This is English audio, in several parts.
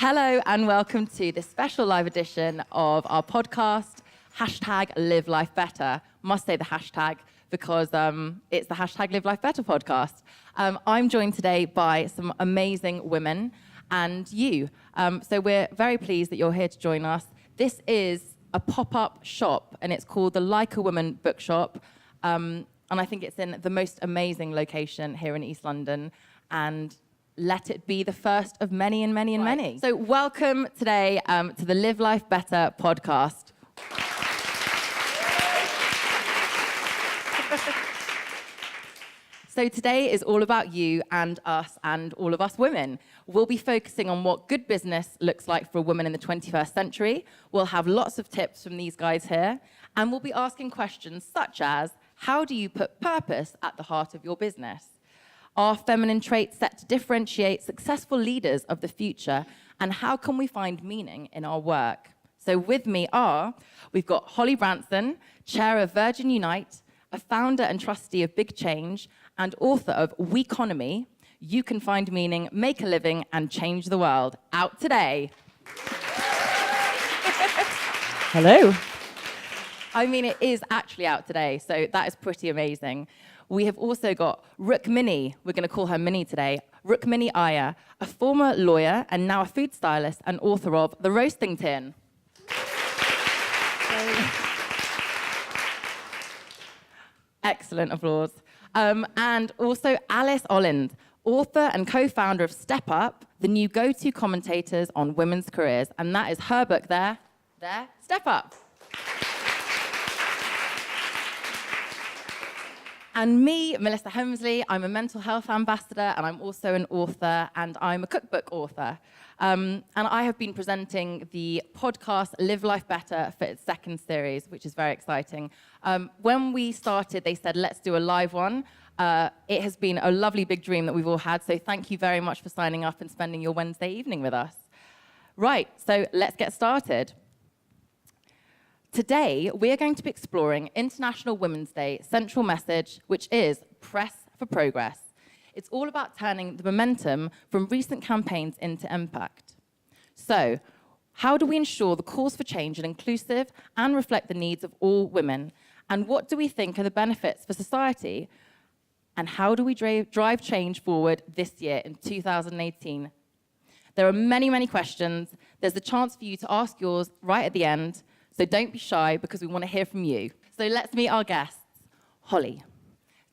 Hello and welcome to this special live edition of our podcast, #LiveLifeBetter. Must say the hashtag because it's the #LiveLifeBetter podcast. I'm joined today by some amazing women and you. So we're very pleased that you're here to join us. This is a pop-up shop and it's called the Like a Woman Bookshop. And I think it's in the most amazing location here in East London. And let it be the first of many and many and many. So welcome today to the Live Life Better podcast. So today is all about you and us and all of us women. We'll be focusing on what good business looks like for a woman in the 21st century. We'll have lots of tips from these guys here. And we'll be asking questions such as, how do you put purpose at the heart of your business? Are feminine traits set to differentiate successful leaders of the future? And how can we find meaning in our work? So with me we've got Holly Branson, chair of Virgin Unite, a founder and trustee of Big Change, and author of WEconomy, You Can Find Meaning, Make a Living, and Change the World. Out today. Hello. I mean, it is actually out today, so that is pretty amazing. We have also got Rukmini, we're going to call her Minnie today, Rukmini Iyer, a former lawyer and now a food stylist and author of The Roasting Tin. Excellent applause. And also Alice Olins, author and co-founder of Step Up, the new go-to commentators on women's careers. And that is her book there, Step Up. And me, Melissa Hemsley, I'm a mental health ambassador, and I'm also an author, and I'm a cookbook author. And I have been presenting the podcast Live Life Better for its second series, which is very exciting. When we started, they said, let's do a live one. It has been a lovely big dream that we've all had, so thank you very much for signing up and spending your Wednesday evening with us. Right, so let's get started. Today, we are going to be exploring International Women's Day central message, which is Press for Progress. It's all about turning the momentum from recent campaigns into impact. So, how do we ensure the cause for change are inclusive and reflect the needs of all women? And what do we think are the benefits for society? And how do we drive change forward this year in 2018? There are many, many questions. There's the chance for you to ask yours right at the end. So don't be shy, because we want to hear from you. So let's meet our guests. Holly,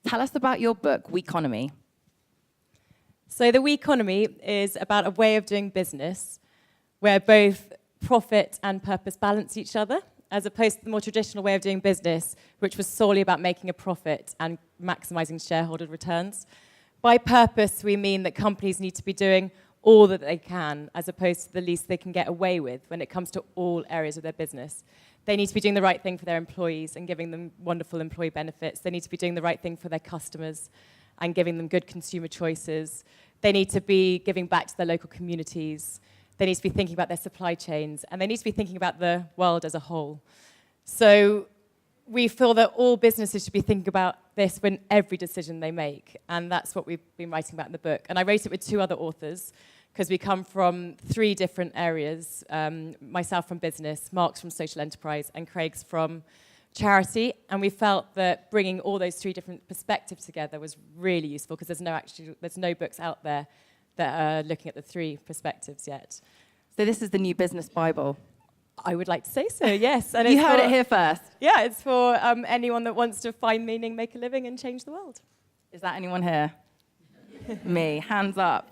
tell us about your book, WEconomy. So the WEconomy is about a way of doing business where both profit and purpose balance each other, as opposed to the more traditional way of doing business, which was solely about making a profit and maximizing shareholder returns. By purpose, we mean that companies need to be doing all that they can, as opposed to the least they can get away with when it comes to all areas of their business. They need to be doing the right thing for their employees and giving them wonderful employee benefits. They need to be doing the right thing for their customers and giving them good consumer choices. They need to be giving back to their local communities. They need to be thinking about their supply chains, and they need to be thinking about the world as a whole. So we feel that all businesses should be thinking about this in every decision they make, and that's what we've been writing about in the book. And I wrote it with two other authors, because we come from three different areas, myself from business, Mark's from social enterprise, and Craig's from charity, and we felt that bringing all those three different perspectives together was really useful, because there's no books out there that are looking at the three perspectives yet. So this is the new business Bible. I would like to say so, yes. And you heard it here first. Yeah, it's for anyone that wants to find meaning, make a living, and change the world. Is that anyone here? Me, hands up.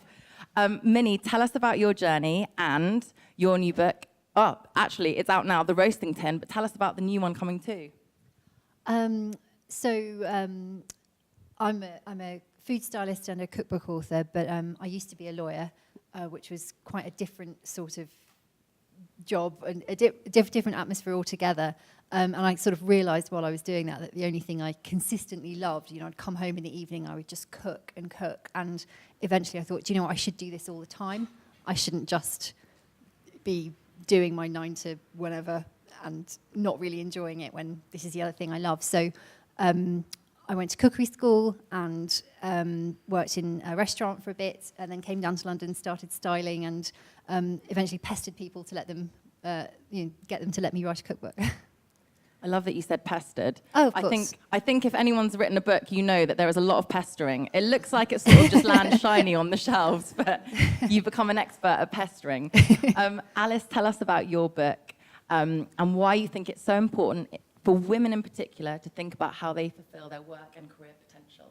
Minnie, tell us about your journey and your new book. Oh, actually, it's out now, The Roasting Tin, but tell us about the new one coming too. I'm a food stylist and a cookbook author, but I used to be a lawyer, which was quite a different sort of job and a different atmosphere altogether. And I sort of realised while I was doing that the only thing I consistently loved, I'd come home in the evening, I would just cook. And eventually I thought, do you know what, I should do this all the time. I shouldn't just be doing my 9 to whenever and not really enjoying it when this is the other thing I love. So I went to cookery school and worked in a restaurant for a bit, and then came down to London, started styling, and eventually pestered people to let them, get them to let me write a cookbook. I love that you said pestered. Oh, of course. I think if anyone's written a book, you know that there is a lot of pestering. It looks like it sort of just lands shiny on the shelves, but you've become an expert at pestering. Alice, tell us about your book and why you think it's so important for women in particular to think about how they fulfill their work and career potential.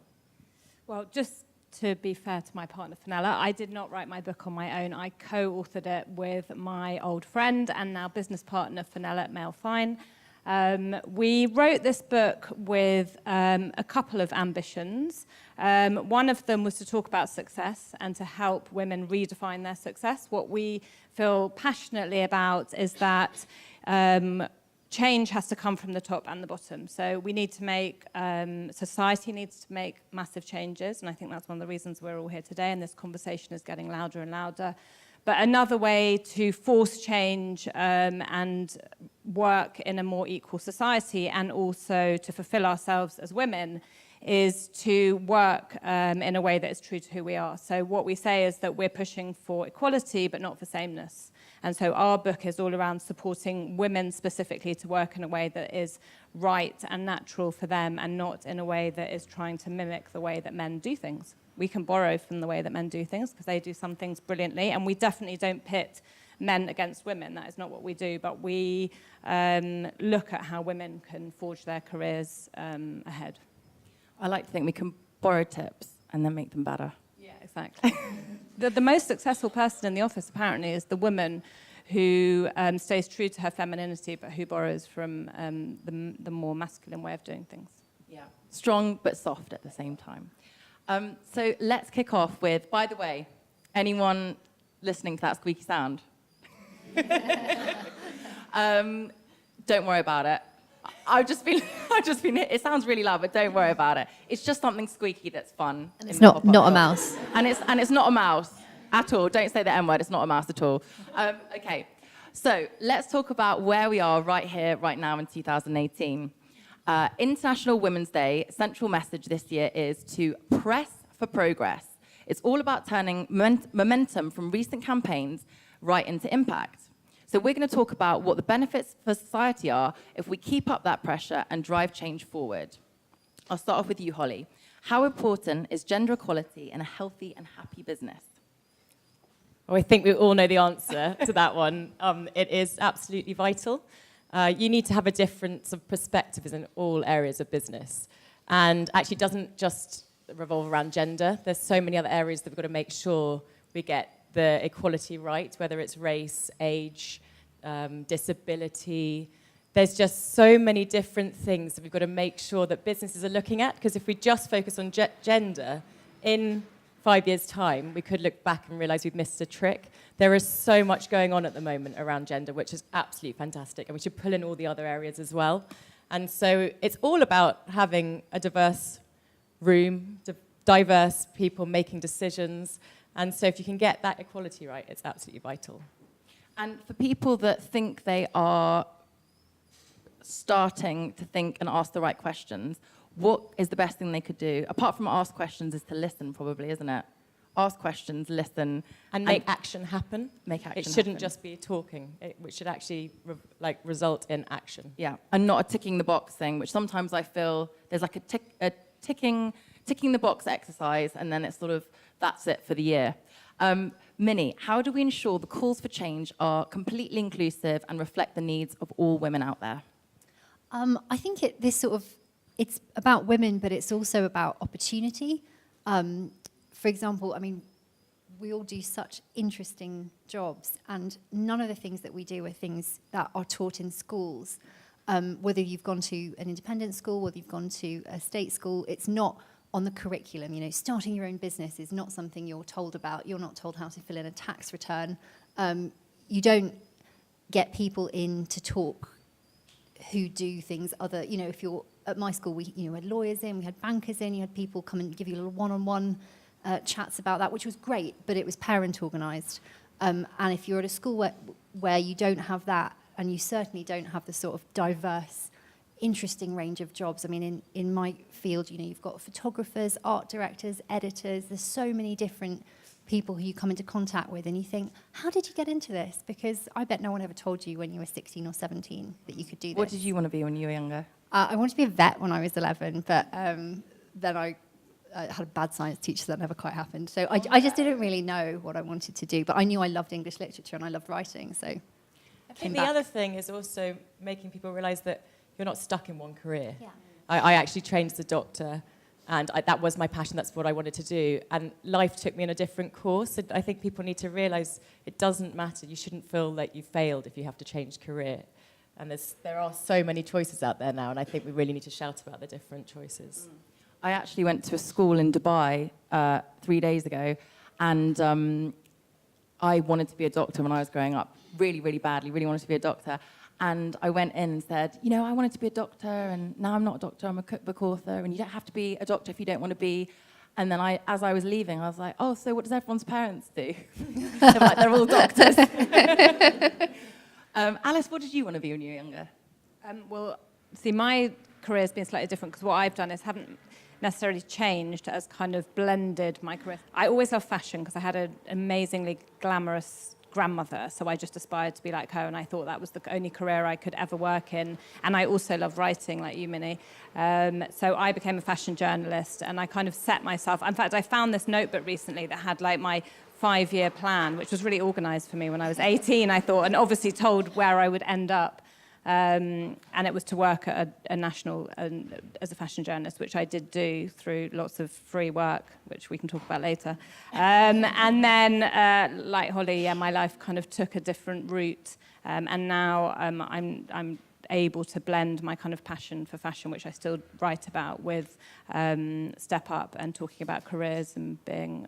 Well, just to be fair to my partner, Phanella, I did not write my book on my own. I co-authored it with my old friend and now business partner, Phanella Mayall Fine. We wrote this book with a couple of ambitions. One of them was to talk about success and to help women redefine their success. What we feel passionately about is that change has to come from the top and the bottom. So we need to make, society needs to make massive changes, and I think that's one of the reasons we're all here today, and this conversation is getting louder and louder. But another way to force change and work in a more equal society, and also to fulfill ourselves as women, is to work in a way that is true to who we are. So what we say is that we're pushing for equality, but not for sameness. And so our book is all around supporting women specifically to work in a way that is right and natural for them, and not in a way that is trying to mimic the way that men do things. We can borrow from the way that men do things because they do some things brilliantly, and we definitely don't pit men against women. That is not what we do, but we look at how women can forge their careers ahead. I like to think we can borrow tips and then make them better. Yeah, exactly. The most successful person in the office, apparently, is the woman who stays true to her femininity, but who borrows from the more masculine way of doing things. Yeah, strong but soft at the same time. So let's kick off with, by the way, anyone listening to that squeaky sound? Don't worry about it. I've just been, it sounds really loud, but don't worry about it. It's just something squeaky that's fun. And it's not a mouse. And it's not a mouse at all. Don't say the M word, it's not a mouse at all. Okay, so let's talk about where we are right here, right now in 2018. International Women's Day, central message this year is to press for progress. It's all about turning momentum from recent campaigns right into impact. So we're going to talk about what the benefits for society are if we keep up that pressure and drive change forward. I'll start off with you, Holly. How important is gender equality in a healthy and happy business? Well, I think we all know the answer to that one. It is absolutely vital. You need to have a difference of perspectives in all areas of business. And actually it doesn't just revolve around gender. There's so many other areas that we've got to make sure we get the equality right, whether it's race, age, disability. There's just so many different things that we've got to make sure that businesses are looking at, because if we just focus on gender, in 5 years' time, we could look back and realize we've missed a trick. There is so much going on at the moment around gender, which is absolutely fantastic, and we should pull in all the other areas as well. And so it's all about having a diverse room, diverse people making decisions. And so if you can get that equality right, it's absolutely vital. And for people that think they are starting to think and ask the right questions, what is the best thing they could do? Apart from ask questions, is to listen, probably, isn't it? Ask questions, listen. And make action happen. Make action It shouldn't happen. just be talking. It should actually result in action. Yeah, and not a ticking the box thing, which sometimes I feel there's like a ticking the box exercise, and then it's sort of, that's it for the year. Minnie, how do we ensure the calls for change are completely inclusive and reflect the needs of all women out there? I think it's about women, but it's also about opportunity. For example, I mean, we all do such interesting jobs, and none of the things that we do are things that are taught in schools. Whether you've gone to an independent school, whether you've gone to a state school, it's not on the curriculum. You know, starting your own business is not something you're told about. You're not told how to fill in a tax return. You don't get people in to talk who do things other, you know, if you're at my school, we had lawyers in, we had bankers in, you had people come and give you a little one-on-one chats about that, which was great, but it was parent organised. And if you're at a school where you don't have that, and you certainly don't have the sort of diverse interesting range of jobs. I mean, in my field, you know, you've got photographers, art directors, editors. There's so many different people who you come into contact with, and you think, how did you get into this? Because I bet no one ever told you when you were 16 or 17 that you could do this. What did you want to be when you were younger? I wanted to be a vet when I was 11, but then I had a bad science teacher, so that never quite happened. So I just didn't really know what I wanted to do, but I knew I loved English literature and I loved writing, so I think the other thing is also making people realise that you're not stuck in one career. Yeah. I actually trained as a doctor, and that was my passion. That's what I wanted to do. And life took me on a different course. And I think people need to realise it doesn't matter. You shouldn't feel like you failed if you have to change career. And there are so many choices out there now, and I think we really need to shout about the different choices. I actually went to a school in Dubai 3 days ago, and I wanted to be a doctor when I was growing up, really, really badly, really wanted to be a doctor. And I went in and said, you know, I wanted to be a doctor, and now I'm not a doctor, I'm a cookbook author, and you don't have to be a doctor if you don't want to be. And then as I was leaving, I was like, oh, so what does everyone's parents do? They're all doctors. Alice, what did you want to be when you were younger? Well, see, my career has been slightly different because what I've done is haven't necessarily changed, as kind of blended my career. I always loved fashion because I had an amazingly glamorous grandmother, so I just aspired to be like her, and I thought that was the only career I could ever work in. And I also love writing, like you, Minnie. So I became a fashion journalist, and I kind of set myself. In fact, I found this notebook recently that had like my 5-year plan, which was really organised for me when I was 18, I thought, and obviously told where I would end up. And it was to work at a national as a fashion journalist, which I did do through lots of free work, which we can talk about later. And then, like Holly, yeah, my life kind of took a different route, and now I'm able to blend my kind of passion for fashion, which I still write about, with Step Up and talking about careers and being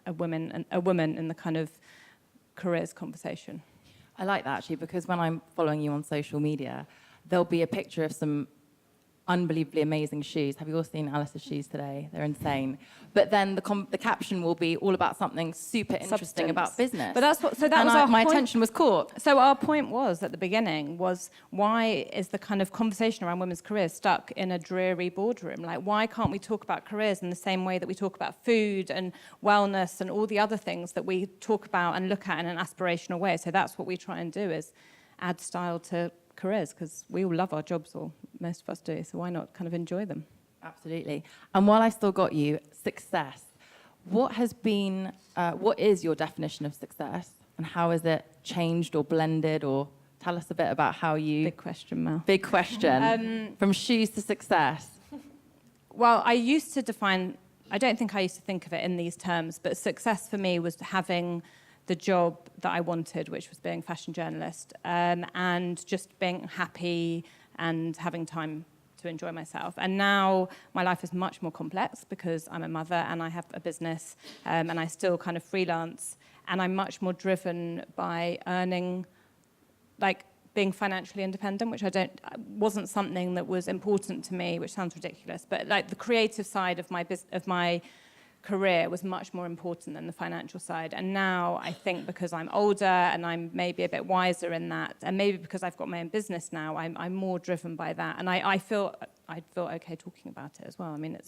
a woman in the kind of careers conversation. I like that, actually, because when I'm following you on social media, there'll be a picture of some unbelievably amazing shoes. Have you all seen Alice's shoes today? They're insane. But then the caption will be all about something super interesting about business. But that's what. So that was our my point. attention was caught. So our point was at the beginning was, why is the kind of conversation around women's careers stuck in a dreary boardroom? Like, why can't we talk about careers in the same way that we talk about food and wellness and all the other things that we talk about and look at in an aspirational way? So that's what we try and do, is add style to careers, because we all love our jobs, or most of us do, so why not kind of enjoy them? Absolutely. And while I still got you, success. What is your definition of success, and how has it changed or blended? Or tell us a bit about how you... Big question, Mel. Big question. From shoes to success. Well, I used to define... I don't think I used to think of it in these terms, but success for me was having the job that I wanted, which was being a fashion journalist, and just being happy and having time to enjoy myself. And now my life is much more complex because I'm a mother and I have a business, and I still kind of freelance, and I'm much more driven by earning, like being financially independent, which wasn't something that was important to me, which sounds ridiculous, but like the creative side of my career was much more important than the financial side. And now I think, because I'm older and I'm maybe a bit wiser in that, and maybe because I've got my own business now, I'm more driven by that. And I feel okay talking about it as well. I mean,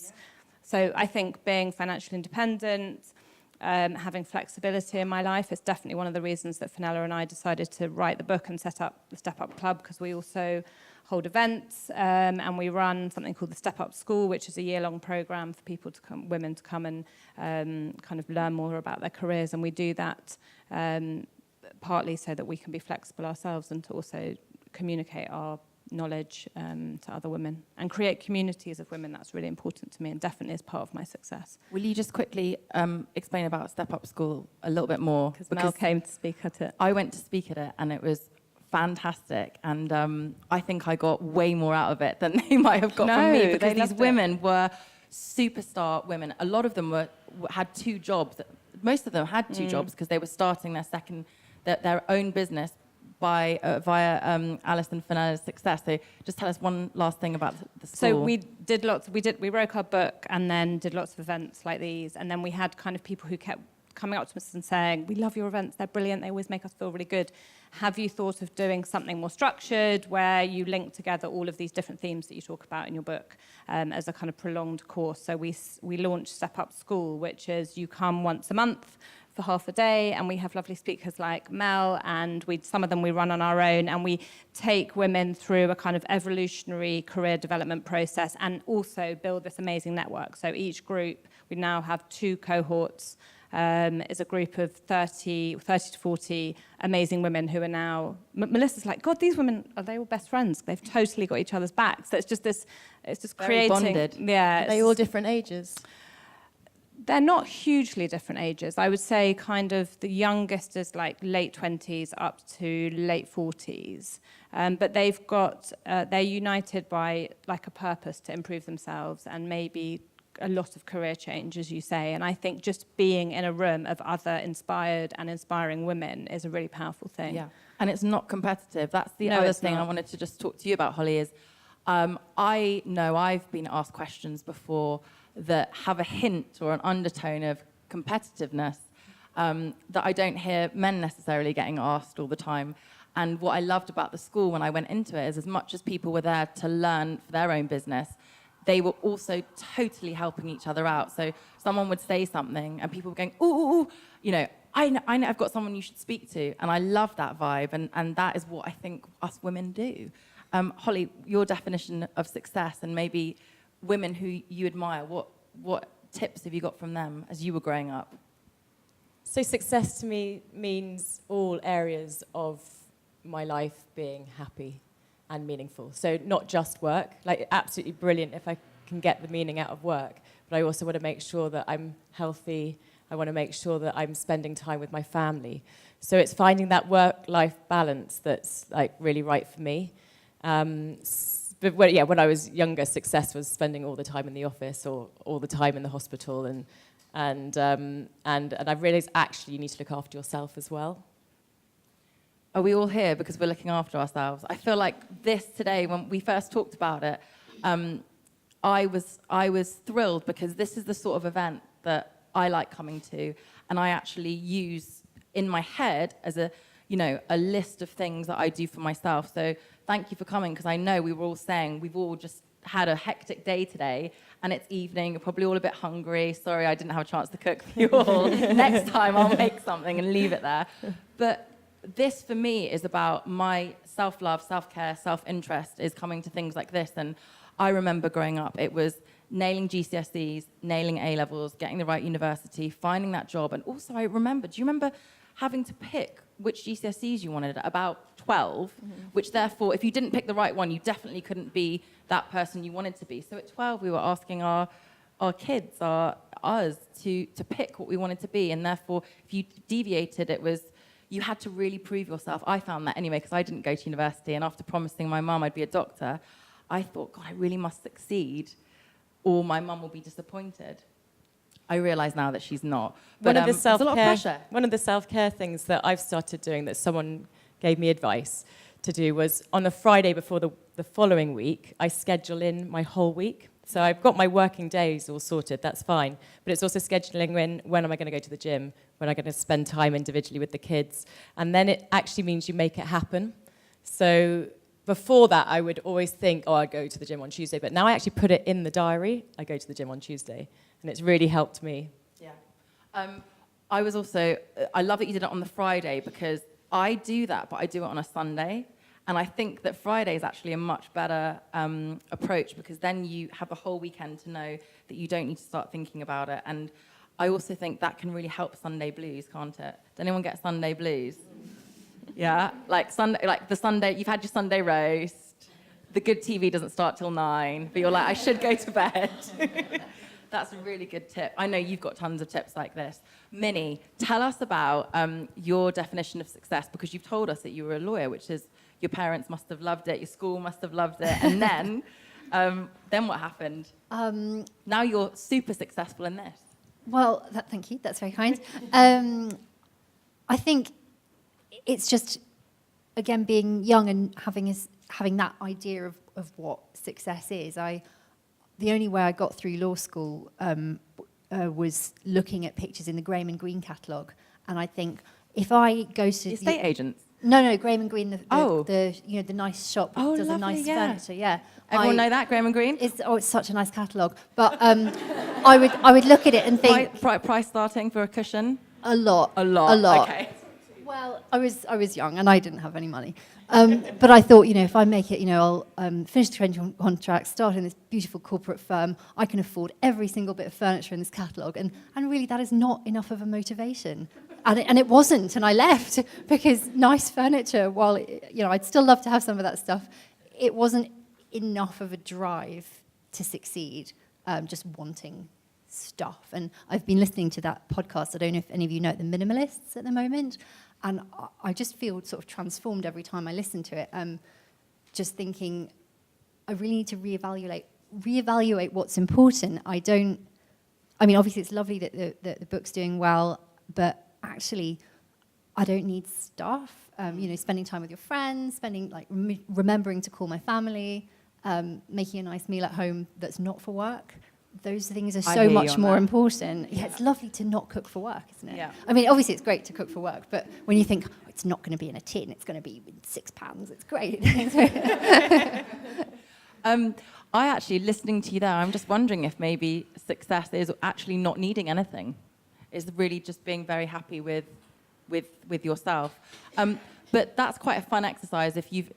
so I think being financially independent, having flexibility in my life is definitely one of the reasons that Phanella and I decided to write the book and set up the Step Up Club, because we also hold events, and we run something called the Step Up School, which is a year-long program for women to come and kind of learn more about their careers. And we do that partly so that we can be flexible ourselves, and to also communicate our knowledge to other women and create communities of women. That's really important to me, and definitely is part of my success. Will you just quickly explain about Step Up School a little bit more? Because Mel came to speak at it. I went to speak at it, and it was fantastic, and I think I got way more out of it than they might have got from me, because these women were superstar women. A lot of them had 2 jobs. Most of them had 2 jobs because they were starting their own business via Alice and Phanella's success. So just tell us one last thing about the school. So we wrote our book and then did lots of events like these, and then we had kind of people who kept coming up to us and saying, we love your events, they're brilliant, they always make us feel really good. Have you thought of doing something more structured where you link together all of these different themes that you talk about in your book as a kind of prolonged course? So we launched Step Up School, which is you come once a month for half a day, and we have lovely speakers like Mel, and some of them we run on our own, and we take women through a kind of evolutionary career development process and also build this amazing network. So each group, we now have 2 cohorts, is a group of 30 to 40 amazing women who are now, Melissa's like, God, these women, are they all best friends? They've totally got each other's backs. So it's just this, it's just Very creating. bonded. Yeah. Are they all different ages? They're not hugely different ages. I would say kind of the youngest is like late 20s up to late 40s. But they've got, they're united by like a purpose to improve themselves and maybe a lot of career change, as you say. And I think just being in a room of other inspired and inspiring women is a really powerful thing. Yeah, and it's not competitive. That's the No, other it's thing not. I wanted to just talk to you about, Holly, is I know I've been asked questions before that have a hint or an undertone of competitiveness that I don't hear men necessarily getting asked all the time. And what I loved about the school when I went into it is as much as people were there to learn for their own business, they were also totally helping each other out. So someone would say something and people were going, ooh, you know, I know, I've got someone you should speak to. And I love that vibe. And that is what I think us women do. Holly, your definition of success and maybe women who you admire, what tips have you got from them as you were growing up? So success to me means all areas of my life being happy and meaningful. So not just work, like absolutely brilliant if I can get the meaning out of work, but I also want to make sure that I'm healthy. I want to make sure that I'm spending time with my family. So it's finding that work-life balance that's like really right for me. But when I was younger, success was spending all the time in the office or all the time in the hospital, and I've realised actually you need to look after yourself as well. Are we all here because we're looking after ourselves? I feel like this today, when we first talked about it, I was thrilled because this is the sort of event that I like coming to, and I actually use in my head as a list of things that I do for myself. So thank you for coming, because I know we were all saying we've all just had a hectic day today, and it's evening, you're probably all a bit hungry. Sorry, I didn't have a chance to cook for you all. Next time I'll make something and leave it there. But this, for me, is about my self-love, self-care, self-interest is coming to things like this. And I remember growing up, it was nailing GCSEs, nailing A-levels, getting the right university, finding that job. And also do you remember having to pick which GCSEs you wanted at about 12, which therefore, if you didn't pick the right one, you definitely couldn't be that person you wanted to be. So at 12, we were asking our kids, us, to pick what we wanted to be. And therefore, if you deviated, you had to really prove yourself. I found that anyway, because I didn't go to university. And after promising my mum I'd be a doctor, I thought, God, I really must succeed, or my mum will be disappointed. I realise now that she's not. But there's a lot of pressure. One of the self-care things that I've started doing that someone gave me advice to do was on a Friday before the following week, I schedule in my whole week. So I've got my working days all sorted, that's fine. But it's also scheduling when am I going to go to the gym, when am I going to spend time individually with the kids. And then it actually means you make it happen. So before that, I would always think, I'd go to the gym on Tuesday. But now I actually put it in the diary, I go to the gym on Tuesday. And it's really helped me. Yeah. I love that you did it on the Friday, because I do that, but I do it on a Sunday. And I think that Friday is actually a much better approach, because then you have the whole weekend to know that you don't need to start thinking about it. And I also think that can really help Sunday blues, can't it? Does anyone get Sunday blues? Yeah? Like the Sunday, you've had your Sunday roast, the good TV doesn't start till 9, but you're like, I should go to bed. That's a really good tip. I know you've got tons of tips like this. Minnie, tell us about your definition of success, because you've told us that you were a lawyer, which is your parents must have loved it, your school must have loved it, and then what happened? Now you're super successful in this. Well, thank you. That's very kind. I think it's just, again, being young and having that idea of what success is. The only way I got through law school was looking at pictures in the Graham and Green catalogue, and I think if I go to Estate agents? No, Graham and Green, Oh. the nice shop that does lovely, a nice yeah. furniture. Yeah, Everyone know that, Graham and Green? It's such a nice catalogue. But I would look at it and think Price starting for a cushion? a lot. Okay. Well, I was young and I didn't have any money. But I thought, if I make it, I'll finish the training contract, start in this beautiful corporate firm, I can afford every single bit of furniture in this catalogue. And really, that is not enough of a motivation. And it wasn't, and I left because nice furniture, while, I'd still love to have some of that stuff, it wasn't enough of a drive to succeed, just wanting stuff. And I've been listening to that podcast, I don't know if any of you know it, The Minimalists at the moment, and I just feel sort of transformed every time I listen to it, just thinking, I really need to reevaluate what's important. Obviously it's lovely that the book's doing well, but actually, I don't need stuff. Spending time with your friends, remembering to call my family, making a nice meal at home that's not for work. Those things are so much more important. Yeah, it's lovely to not cook for work, isn't it? Yeah. Obviously it's great to cook for work, but when you think, it's not going to be in a tin, it's going to be in 6 pounds, it's great. I actually, listening to you there, I'm just wondering if maybe success is actually not needing anything. Is really just being very happy with yourself. But that's quite a fun exercise if you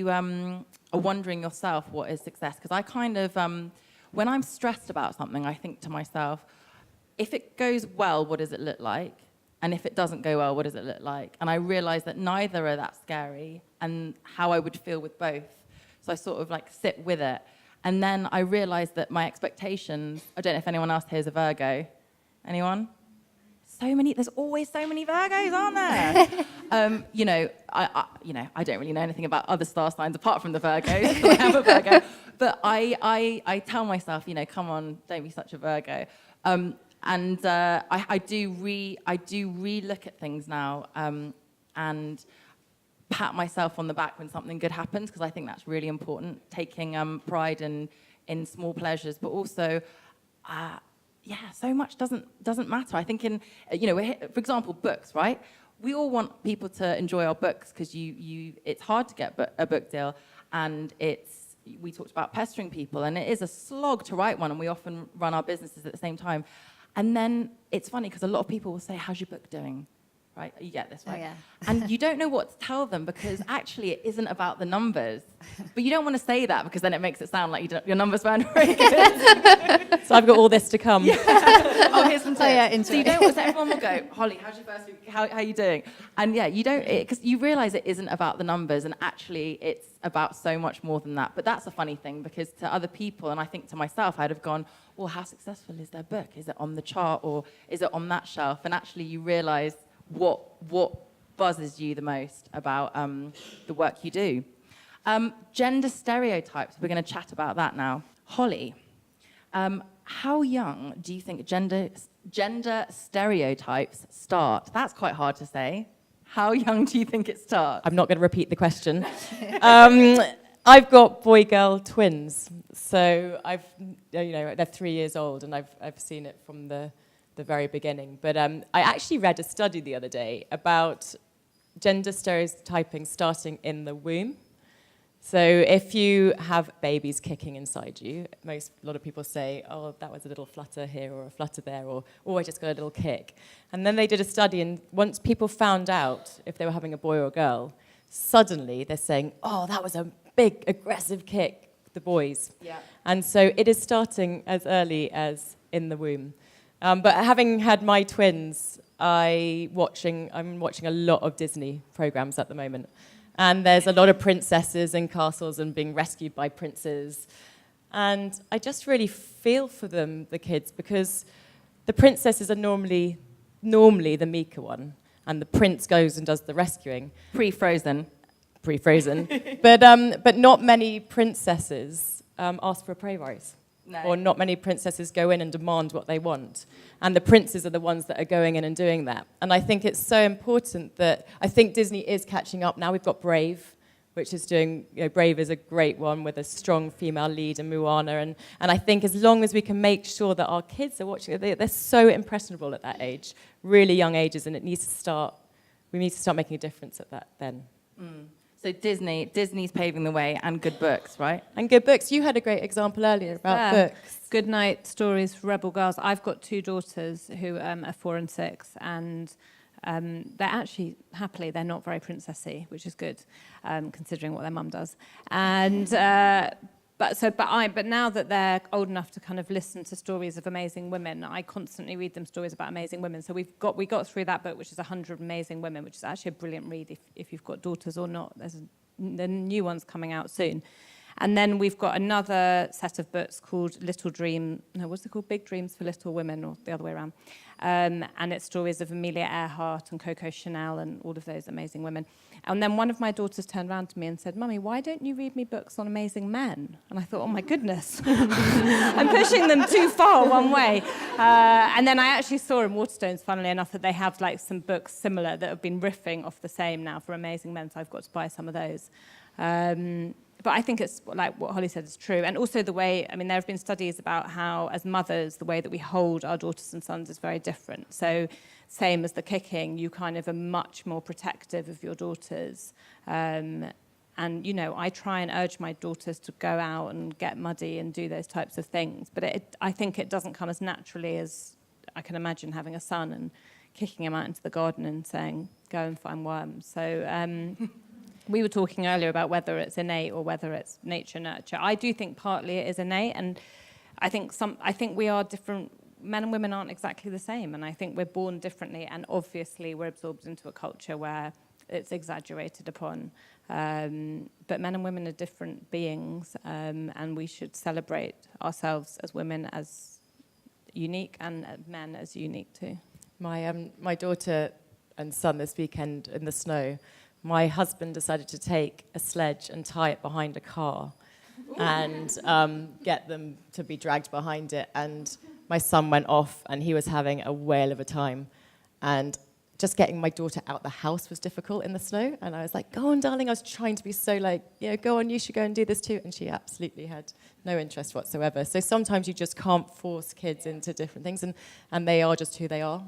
are wondering yourself what is success. Because I kind of, when I'm stressed about something, I think to myself, if it goes well, what does it look like? And if it doesn't go well, what does it look like? And I realize that neither are that scary, and how I would feel with both. So I sort of sit with it. And then I realized that my expectations, I don't know if anyone else here is a Virgo. Anyone? There's always so many Virgos, aren't there? I don't really know anything about other star signs apart from the Virgos. So I am a Virgo. But I tell myself, come on, don't be such a Virgo. I do re-look at things now and pat myself on the back when something good happens, because I think that's really important, taking pride in small pleasures, but also, so much doesn't matter. I think for example, books, right? We all want people to enjoy our books because it's hard to get a book deal, and we talked about pestering people, and it is a slog to write one, and we often run our businesses at the same time. And then it's funny because a lot of people will say, how's your book doing? Right? You get this, right? Oh, yeah. And you don't know what to tell them because actually it isn't about the numbers. But you don't want to say that because then it makes it sound like your numbers weren't very good. So I've got all this to come. Yeah. Oh, here's some tips. So you don't, so everyone will go, Holly, how's your first week? How are you doing? And yeah, you don't, because you realize it isn't about the numbers, and actually it's about so much more than that. But that's a funny thing because to other people, and I think to myself, I'd have gone, well, how successful is their book? Is it on the chart or is it on that shelf? And actually you realize what buzzes you the most about the work you do. Gender stereotypes, we're going to chat about that now. Holly, how young do you think gender stereotypes start? That's quite hard to say. How young do you think it starts? I'm not going to repeat the question. I've got boy-girl twins, so they're 3 years old, and I've seen it from the very beginning. But I actually read a study the other day about gender stereotyping starting in the womb. So if you have babies kicking inside you, a lot of people say, oh, that was a little flutter here or a flutter there, or oh, I just got a little kick. And then they did a study, and once people found out if they were having a boy or a girl, suddenly they're saying, oh, that was a big, aggressive kick, the boys. Yeah. And so it is starting as early as in the womb. But having had my twins, I'm watching a lot of Disney programs at the moment. And there's a lot of princesses in castles and being rescued by princes. And I just really feel for them, the kids, because the princesses are normally the meeker one, and the prince goes and does the rescuing. Pre-frozen. But not many princesses ask for a pay rise. No. Or not many princesses go in and demand what they want. And the princes are the ones that are going in and doing that. And I think it's so important that I think Disney is catching up now. We've got Brave, which is doing, Brave is a great one with a strong female lead in Moana. And I think as long as we can make sure that our kids are watching it, they're so impressionable at that age, really young ages, and we need to start making a difference at that then. So Disney's paving the way, and good books, right? And good books. You had a great example earlier about books. Good night stories for rebel girls. I've got 2 daughters who are 4 and 6, and they're actually, happily, they're not very princessy, which is good, considering what their mum does. And but now that they're old enough to kind of listen to stories of amazing women, I constantly read them stories about amazing women. So we got through that book, which is 100 Amazing Women, which is actually a brilliant read if you've got daughters or not. The new one's coming out soon. And then we've got another set of books called Big Dreams for Little Women, or the other way around. And it's stories of Amelia Earhart and Coco Chanel and all of those amazing women. And then one of my daughters turned around to me and said, "Mummy, why don't you read me books on amazing men?" And I thought, oh my goodness, I'm pushing them too far one way. And then I actually saw in Waterstones, funnily enough, that they have like some books similar that have been riffing off the same now for amazing men, so I've got to buy some of those. But I think it's like what Holly said is true. And also the way, there have been studies about how, as mothers, the way that we hold our daughters and sons is very different. So same as the kicking, you kind of are much more protective of your daughters. And, I try and urge my daughters to go out and get muddy and do those types of things. But I think it doesn't come as naturally as I can imagine having a son and kicking him out into the garden and saying, "Go and find worms." So... We were talking earlier about whether it's innate or whether it's nature nurture. I do think partly it is innate, and I think we are different. Men and women aren't exactly the same, and I think we're born differently, and obviously we're absorbed into a culture where it's exaggerated upon. But men and women are different beings, and we should celebrate ourselves as women as unique and men as unique too. My daughter and son this weekend in the snow, my husband decided to take a sledge and tie it behind a car and get them to be dragged behind it. And my son went off and he was having a whale of a time. And just getting my daughter out the house was difficult in the snow. And I was like, "Go on, darling." I was trying to be so go on, you should go and do this too. And she absolutely had no interest whatsoever. So sometimes you just can't force kids into different things. And they are just who they are.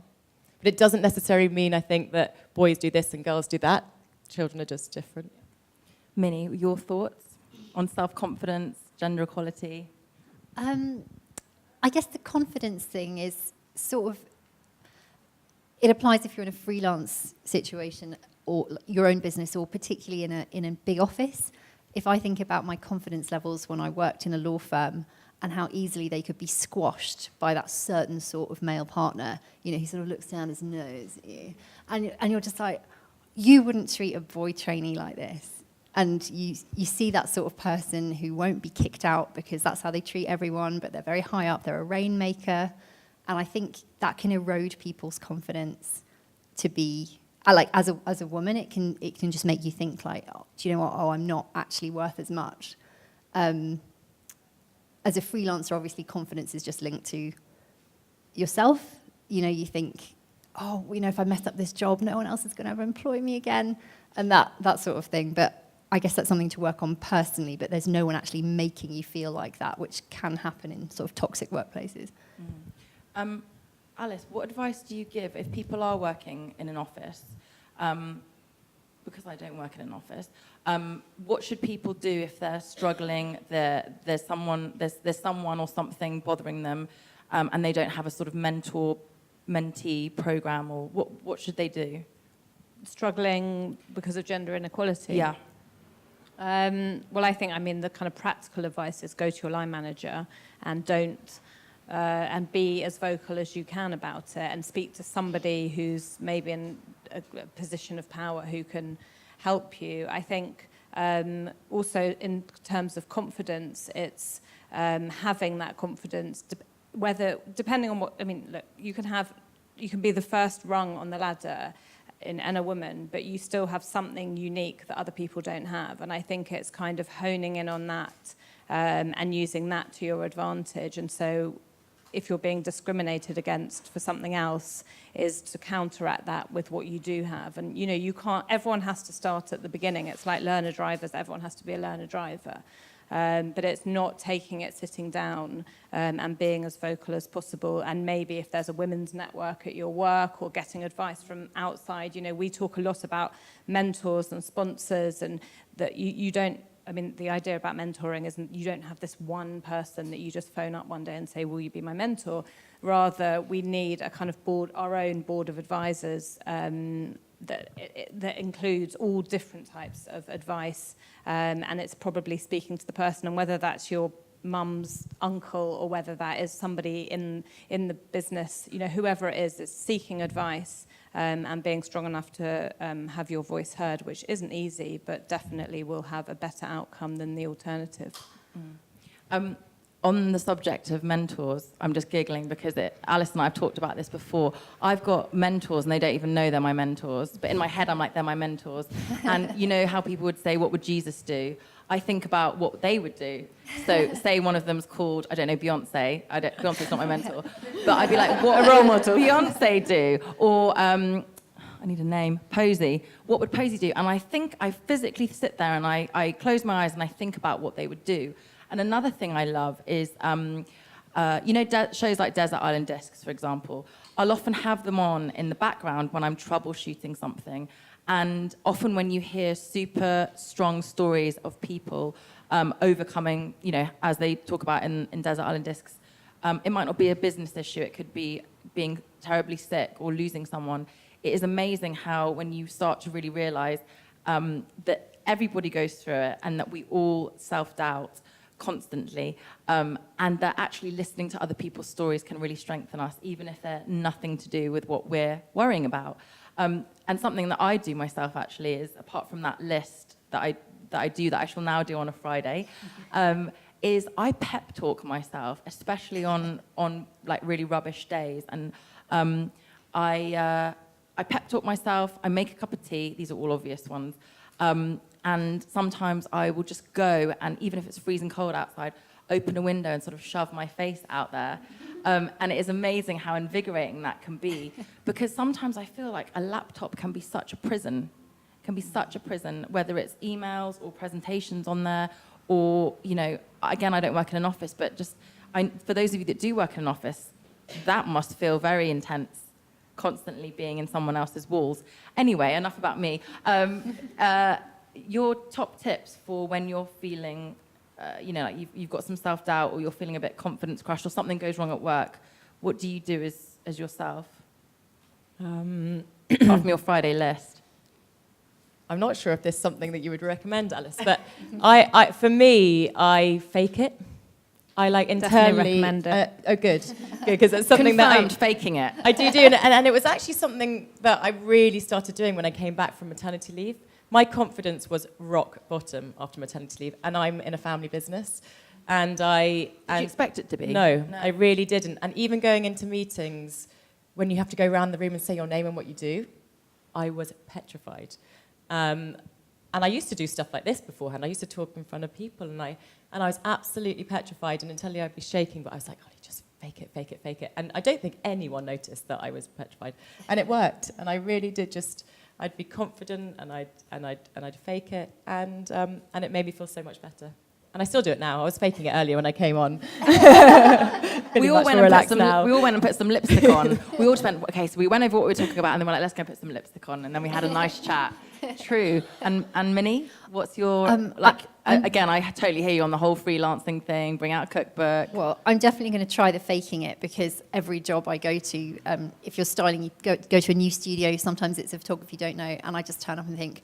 But it doesn't necessarily mean, I think, that boys do this and girls do that. Children are just different. Minnie, your thoughts on self-confidence, gender equality? I guess the confidence thing is sort of, it applies if you're in a freelance situation or your own business, or particularly in a big office. If I think about my confidence levels when I worked in a law firm and how easily they could be squashed by that certain sort of male partner, he sort of looks down his nose at you, and you're just like, you wouldn't treat a boy trainee like this. And you see that sort of person who won't be kicked out because that's how they treat everyone, but they're very high up, they're a rainmaker. And I think that can erode people's confidence to be, as a woman, it can just make you think like, oh, do you know what, I'm not actually worth as much. As a freelancer, obviously confidence is just linked to yourself. You think, oh, if I mess up this job, no one else is going to ever employ me again, and that sort of thing. But I guess that's something to work on personally, but there's no one actually making you feel like that, which can happen in sort of toxic workplaces. Alice, what advice do you give if people are working in an office? Because I don't work in an office. What should people do if they're struggling, there's someone or something bothering them, and they don't have a sort of mentee program, or what should they do? Struggling because of gender inequality? Yeah. Well, I think, the kind of practical advice is go to your line manager and and be as vocal as you can about it, and speak to somebody who's maybe in a position of power who can help you. I think also in terms of confidence, it's having that confidence, depending on what, look, you can be the first rung on the ladder and a woman, but you still have something unique that other people don't have. And I think it's kind of honing in on that and using that to your advantage. And so if you're being discriminated against for something else, is to counteract that with what you do have. And, you know, you can't, everyone has to start at the beginning. It's like learner drivers, everyone has to be a learner driver. But it's not taking it, sitting down and being as vocal as possible. And maybe if there's a women's network at your work or getting advice from outside, you know, we talk a lot about mentors and sponsors, and that you don't, I mean, the idea about mentoring isn't you don't have this one person that you just phone up one day and say, will you be my mentor? Rather, we need a kind of board, our own board of advisors that includes all different types of advice, and it's probably speaking to the person, and whether that's your mum's uncle or whether that is somebody in the business, you know, whoever it is seeking advice, and being strong enough to have your voice heard, which isn't easy, but definitely will have a better outcome than the alternative. On the subject of mentors, I'm just giggling because Alice and I have talked about this before. I've got mentors and they don't even know they're my mentors, but in my head I'm like, they're my mentors. And you know how people would say, what would Jesus do? I think about what they would do. So say one of them's called, I don't know, Beyonce. Beyonce's not my mentor. But I'd be like, what would role model Beyonce do? Or, I need a name, Posey. What would Posey do? And I think I physically sit there and I close my eyes and I think about what they would do. And another thing I love is, you know, shows like Desert Island Discs, for example. I'll often have them on in the background when I'm troubleshooting something. And often when you hear super strong stories of people overcoming, you know, as they talk about in Desert Island Discs, it might not be a business issue. It could be being terribly sick or losing someone. It is amazing how when you start to really realize that everybody goes through it and that we all self-doubt constantly, and that actually listening to other people's stories can really strengthen us, even if they're nothing to do with what we're worrying about. And something that I do myself actually is, apart from that list that I shall now do on a Friday, is I pep talk myself, especially on like really rubbish days. And I pep talk myself. I make a cup of tea. These are all obvious ones. And sometimes I will just go, and even if it's freezing cold outside, open a window and sort of shove my face out there. And it is amazing how invigorating that can be, because sometimes I feel like a laptop can be such a prison, whether it's emails or presentations on there, or, you know, again, I don't work in an office, but just for those of you that do work in an office, that must feel very intense, constantly being in someone else's walls. Anyway, enough about me. Your top tips for when you're feeling, you know, like you've got some self-doubt, or you're feeling a bit confidence crushed, or something goes wrong at work. What do you do as yourself? Apart from your Friday list. I'm not sure if there's something that you would recommend, Alice, but for me, I fake it. I like internally recommend it. Good, because it's something Confirmed, faking it. I do, and it was actually something that I really started doing when I came back from maternity leave. My confidence was rock bottom after maternity leave, and I'm in a family business. And Did you expect it to be? No, I really didn't. And even going into meetings, when you have to go around the room and say your name and what you do, I was petrified. And I used to do stuff like this beforehand. I used to talk in front of people, and I was absolutely petrified, and internally I'd be shaking, but I was like, oh, just fake it. And I don't think anyone noticed that I was petrified. And it worked, and I really did just... I'd be confident, and I'd fake it, and it made me feel so much better. And I still do it now. I was faking it earlier when I came on. we all went and put some lipstick on. We all just went, okay, so we went over what we were talking about, and then we're like, let's go put some lipstick on, and then we had a nice chat. True. And Minnie, what's your, again, I totally hear you on the whole freelancing thing, bring out a cookbook. Well, I'm definitely going to try the faking it, because every job I go to, if you're styling, you go to a new studio, sometimes it's a photographer you don't know, and I just turn up and think,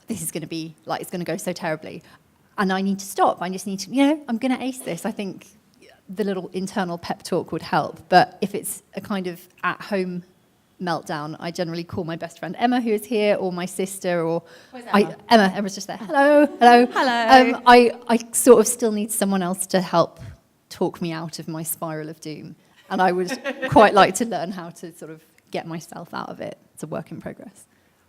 this is going to be, like, it's going to go so terribly. And I need to stop. I just need to, you know, I'm going to ace this. I think the little internal pep talk would help. But if it's a kind of at-home meltdown, I generally call my best friend Emma, who is here, or my sister, or Emma's just there. Hello. I sort of still need someone else to help talk me out of my spiral of doom, and I would quite like to learn how to sort of get myself out of it. It's a work in progress.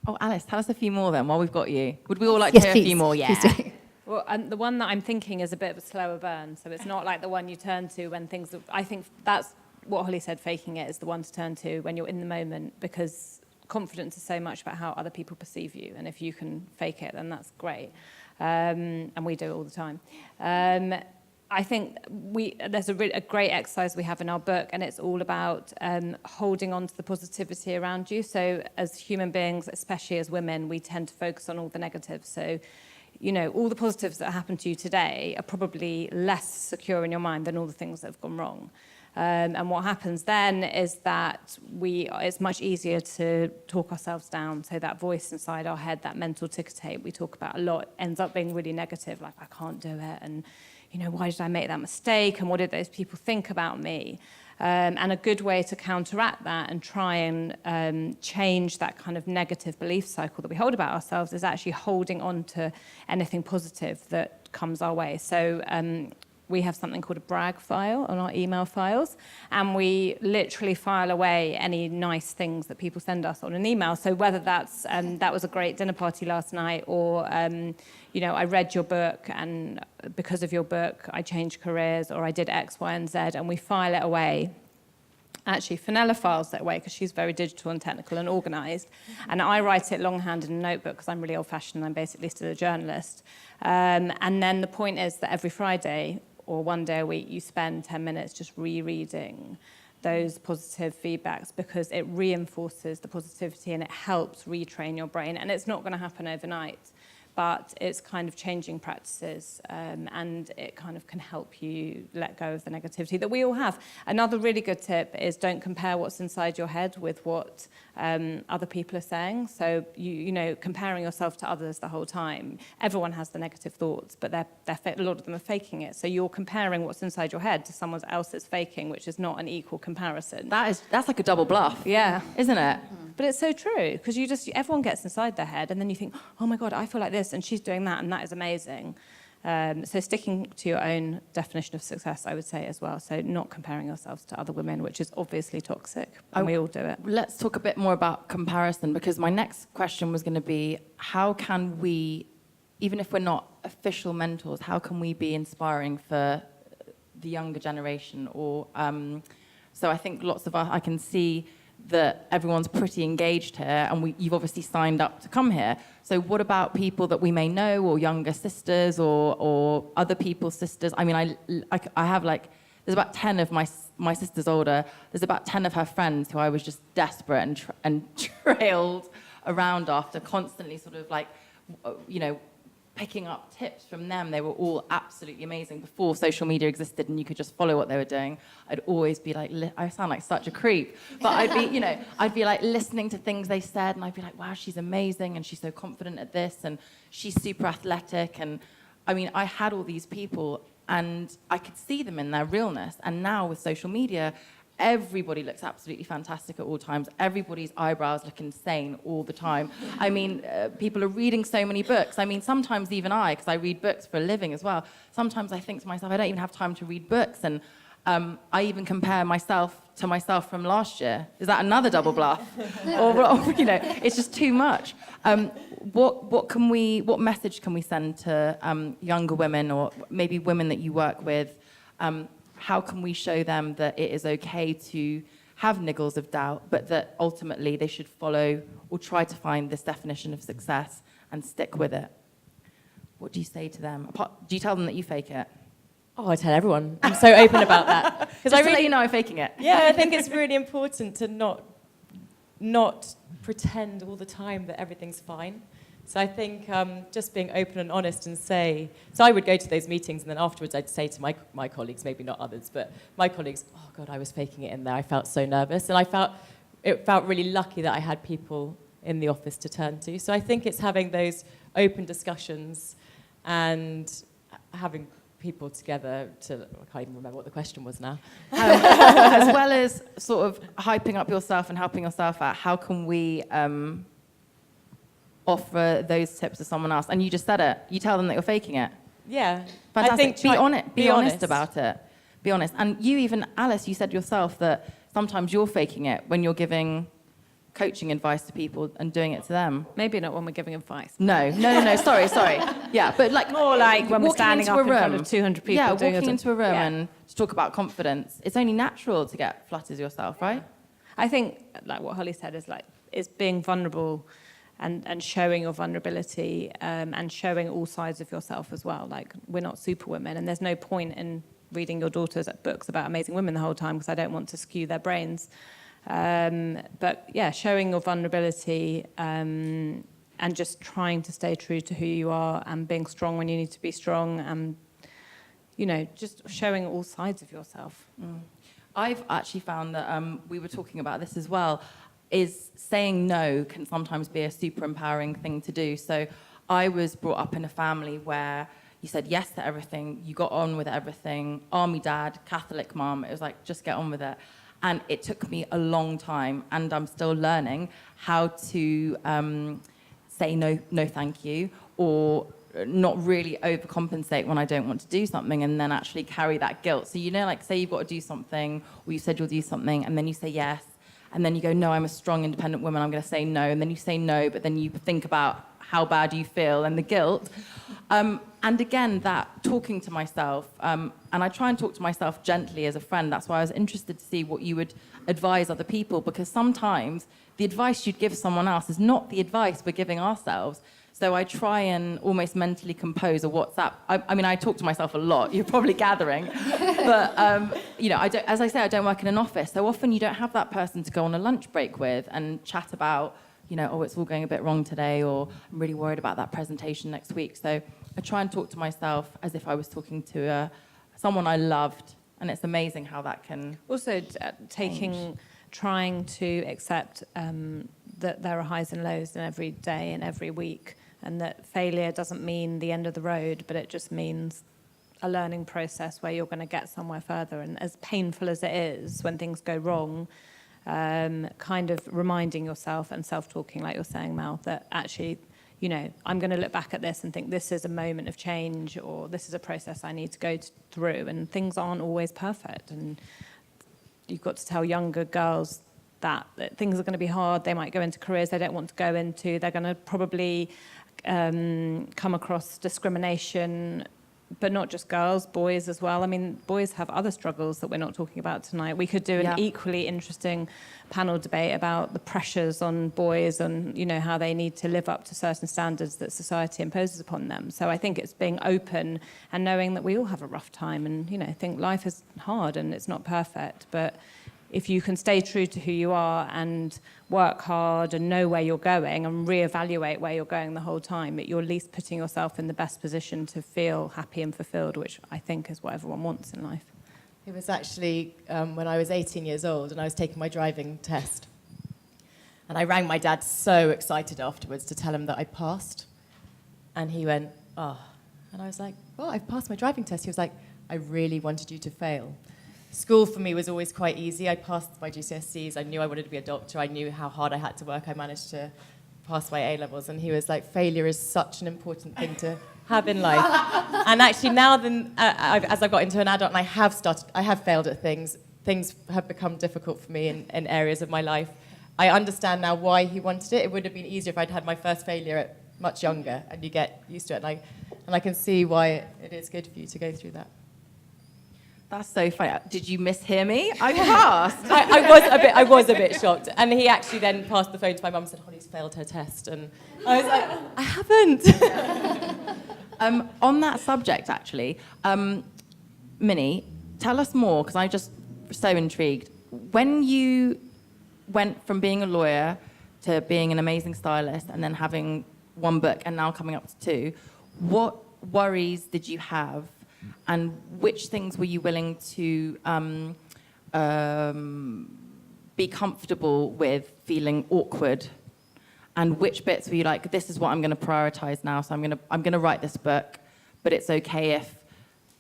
Oh, Alice, tell us a few more then while we've got you. Would we all like to hear a few more? Yeah. Please do. Well, and the one that I'm thinking is a bit of a slower burn, so it's not like the one you turn to when things... I think that's what Holly said, faking it is the one to turn to when you're in the moment, because confidence is so much about how other people perceive you. And if you can fake it, then that's great. And we do it all the time. I think there's a great exercise we have in our book, and it's all about holding on to the positivity around you. So as human beings, especially as women, we tend to focus on all the negatives. So, you know, all the positives that happen to you today are probably less secure in your mind than all the things that have gone wrong. And what happens then is that it's much easier to talk ourselves down. So that voice inside our head, that mental ticker tape we talk about a lot, ends up being really negative, like, I can't do it, and, you know, why did I make that mistake, and what did those people think about me? And a good way to counteract that and try and change that kind of negative belief cycle that we hold about ourselves is actually holding on to anything positive that comes our way. So we have something called a brag file on our email files, and we literally file away any nice things that people send us on an email. So whether that's, that was a great dinner party last night, or, you know, I read your book, and because of your book, I changed careers, or I did X, Y, and Z, and we file it away. Actually, Phanella files that away because she's very digital and technical and organised. And I write it longhand in a notebook because I'm really old-fashioned and I'm basically still a journalist. And then the point is that every Friday, or one day a week, you spend 10 minutes just rereading those positive feedbacks, because it reinforces the positivity and it helps retrain your brain. And it's not going to happen overnight, but it's kind of changing practices, and it kind of can help you let go of the negativity that we all have. Another really good tip is don't compare what's inside your head with what other people are saying. So, you know, comparing yourself to others the whole time. Everyone has the negative thoughts, but a lot of them are faking it. So you're comparing what's inside your head to someone else's faking, which is not an equal comparison. That's like a double bluff. Yeah. Isn't it? But it's so true, because everyone gets inside their head, and then you think, oh my God, I feel like this, and she's doing that, and that is amazing. So sticking to your own definition of success, I would say, as well. So not comparing yourselves to other women, which is obviously toxic, and we all do it. Let's talk a bit more about comparison, because my next question was going to be, how can we, even if we're not official mentors, how can we be inspiring for the younger generation? Or so I think lots of us, I can see that everyone's pretty engaged here, and you've obviously signed up to come here. So what about people that we may know, or younger sisters, or other people's sisters? I mean, I have, like, there's about 10 of my sister's older. There's about 10 of her friends who I was just desperate and trailed around after, constantly sort of, like, you know, picking up tips from them. They were all absolutely amazing before social media existed and you could just follow what they were doing. I'd always be like, I sound like such a creep, but I'd be like listening to things they said, and I'd be like, wow, she's amazing, and she's so confident at this, and she's super athletic. And I mean, I had all these people and I could see them in their realness. And now with social media, everybody looks absolutely fantastic at all times. Everybody's eyebrows look insane all the time. I mean, people are reading so many books. I mean, sometimes even because I read books for a living as well, sometimes I think to myself, I don't even have time to read books. And I even compare myself to myself from last year. Is that another double bluff? or, you know, it's just too much. What message can we send to younger women, or maybe women that you work with? How can we show them that it is okay to have niggles of doubt, but that ultimately they should follow or try to find this definition of success and stick with it? What do you say to them? Do you tell them that you fake it? Oh, I tell everyone. I'm so open about that. Because I really let you know I'm faking it. Yeah, I think it's really important to not pretend all the time that everything's fine. So I think just being open and honest and say... So I would go to those meetings, and then afterwards I'd say to my colleagues, maybe not others, but my colleagues, oh, God, I was faking it in there. I felt so nervous. And it felt really lucky that I had people in the office to turn to. So I think it's having those open discussions and having people together to... I can't even remember what the question was now. As well as sort of hyping up yourself and helping yourself out, how can we... offer those tips to someone else? And you just said it. You tell them that you're faking it. Yeah. Fantastic. I think be honest about it. Be honest. And you even, Alice, you said yourself that sometimes you're faking it when you're giving coaching advice to people and doing it to them. Maybe not when we're giving advice. No. Sorry. Yeah, but like more like when we're standing up in front of 200 people. Yeah, doing walking into a room and to talk about confidence, it's only natural to get flutters yourself, right? I think, like what Holly said, is being vulnerable and showing your vulnerability and showing all sides of yourself as well. Like, we're not superwomen, and there's no point in reading your daughters books about amazing women the whole time, because I don't want to skew their brains. But yeah, showing your vulnerability and just trying to stay true to who you are and being strong when you need to be strong, and, you know, just showing all sides of yourself. I've actually found that we were talking about this as well, is saying no can sometimes be a super empowering thing to do. So I was brought up in a family where you said yes to everything, you got on with everything, army dad, Catholic mum, it was like, just get on with it. And it took me a long time, and I'm still learning how to say no thank you, or not really overcompensate when I don't want to do something, and then actually carry that guilt. So, you know, like, say you've got to do something, or you said you'll do something, and then you say yes, and then you go, no, I'm a strong, independent woman, I'm going to say no, and then you say no, but then you think about how bad you feel and the guilt. And again, that talking to myself, and I try and talk to myself gently as a friend. That's why I was interested to see what you would advise other people, because sometimes the advice you'd give someone else is not the advice we're giving ourselves. So I try and almost mentally compose a WhatsApp. I mean, I talk to myself a lot, you're probably gathering. But, you know, as I say, I don't work in an office. So often you don't have that person to go on a lunch break with and chat about, you know, oh, it's all going a bit wrong today, or I'm really worried about that presentation next week. So I try and talk to myself as if I was talking to someone I loved. And it's amazing how that can Also, trying to accept that there are highs and lows in every day and every week, and that failure doesn't mean the end of the road, but it just means a learning process where you're going to get somewhere further. And as painful as it is when things go wrong, kind of reminding yourself and self-talking, like you're saying, Mel, that actually, you know, I'm going to look back at this and think this is a moment of change, or this is a process I need to go through, and things aren't always perfect. And you've got to tell younger girls that things are going to be hard. They might go into careers they don't want to go into. They're going to probably come across discrimination, but not just girls, boys as well. I mean, boys have other struggles that we're not talking about tonight. We could do an equally interesting panel debate about the pressures on boys and, you know, how they need to live up to certain standards that society imposes upon them. So I think it's being open and knowing that we all have a rough time, and, you know, think life is hard and it's not perfect. But if you can stay true to who you are and work hard and know where you're going and reevaluate where you're going the whole time, you're at least putting yourself in the best position to feel happy and fulfilled, which I think is what everyone wants in life. It was actually when I was 18 years old and I was taking my driving test. And I rang my dad so excited afterwards to tell him that I passed. And he went, oh. And I was like, oh, I've passed my driving test. He was like, I really wanted you to fail. School for me was always quite easy. I passed my GCSEs. I knew I wanted to be a doctor. I knew how hard I had to work. I managed to pass my A-levels. And he was like, failure is such an important thing to have in life. And actually now, as I got into an adult and I have failed at things have become difficult for me in areas of my life. I understand now why he wanted it. It would have been easier if I'd had my first failure at much younger, and you get used to it. And I can see why it is good for you to go through that. That's so funny. Did you mishear me? I passed. I was a bit shocked. And he actually then passed the phone to my mum and said, Holly's failed her test. And I was like, I haven't. On that subject, actually, Minnie, tell us more, because I'm just so intrigued. When you went from being a lawyer to being an amazing stylist and then having one book and now coming up to two, what worries did you have? And which things were you willing to be comfortable with feeling awkward? And which bits were you like, this is what I'm going to prioritize now, so I'm going to write this book, but it's okay if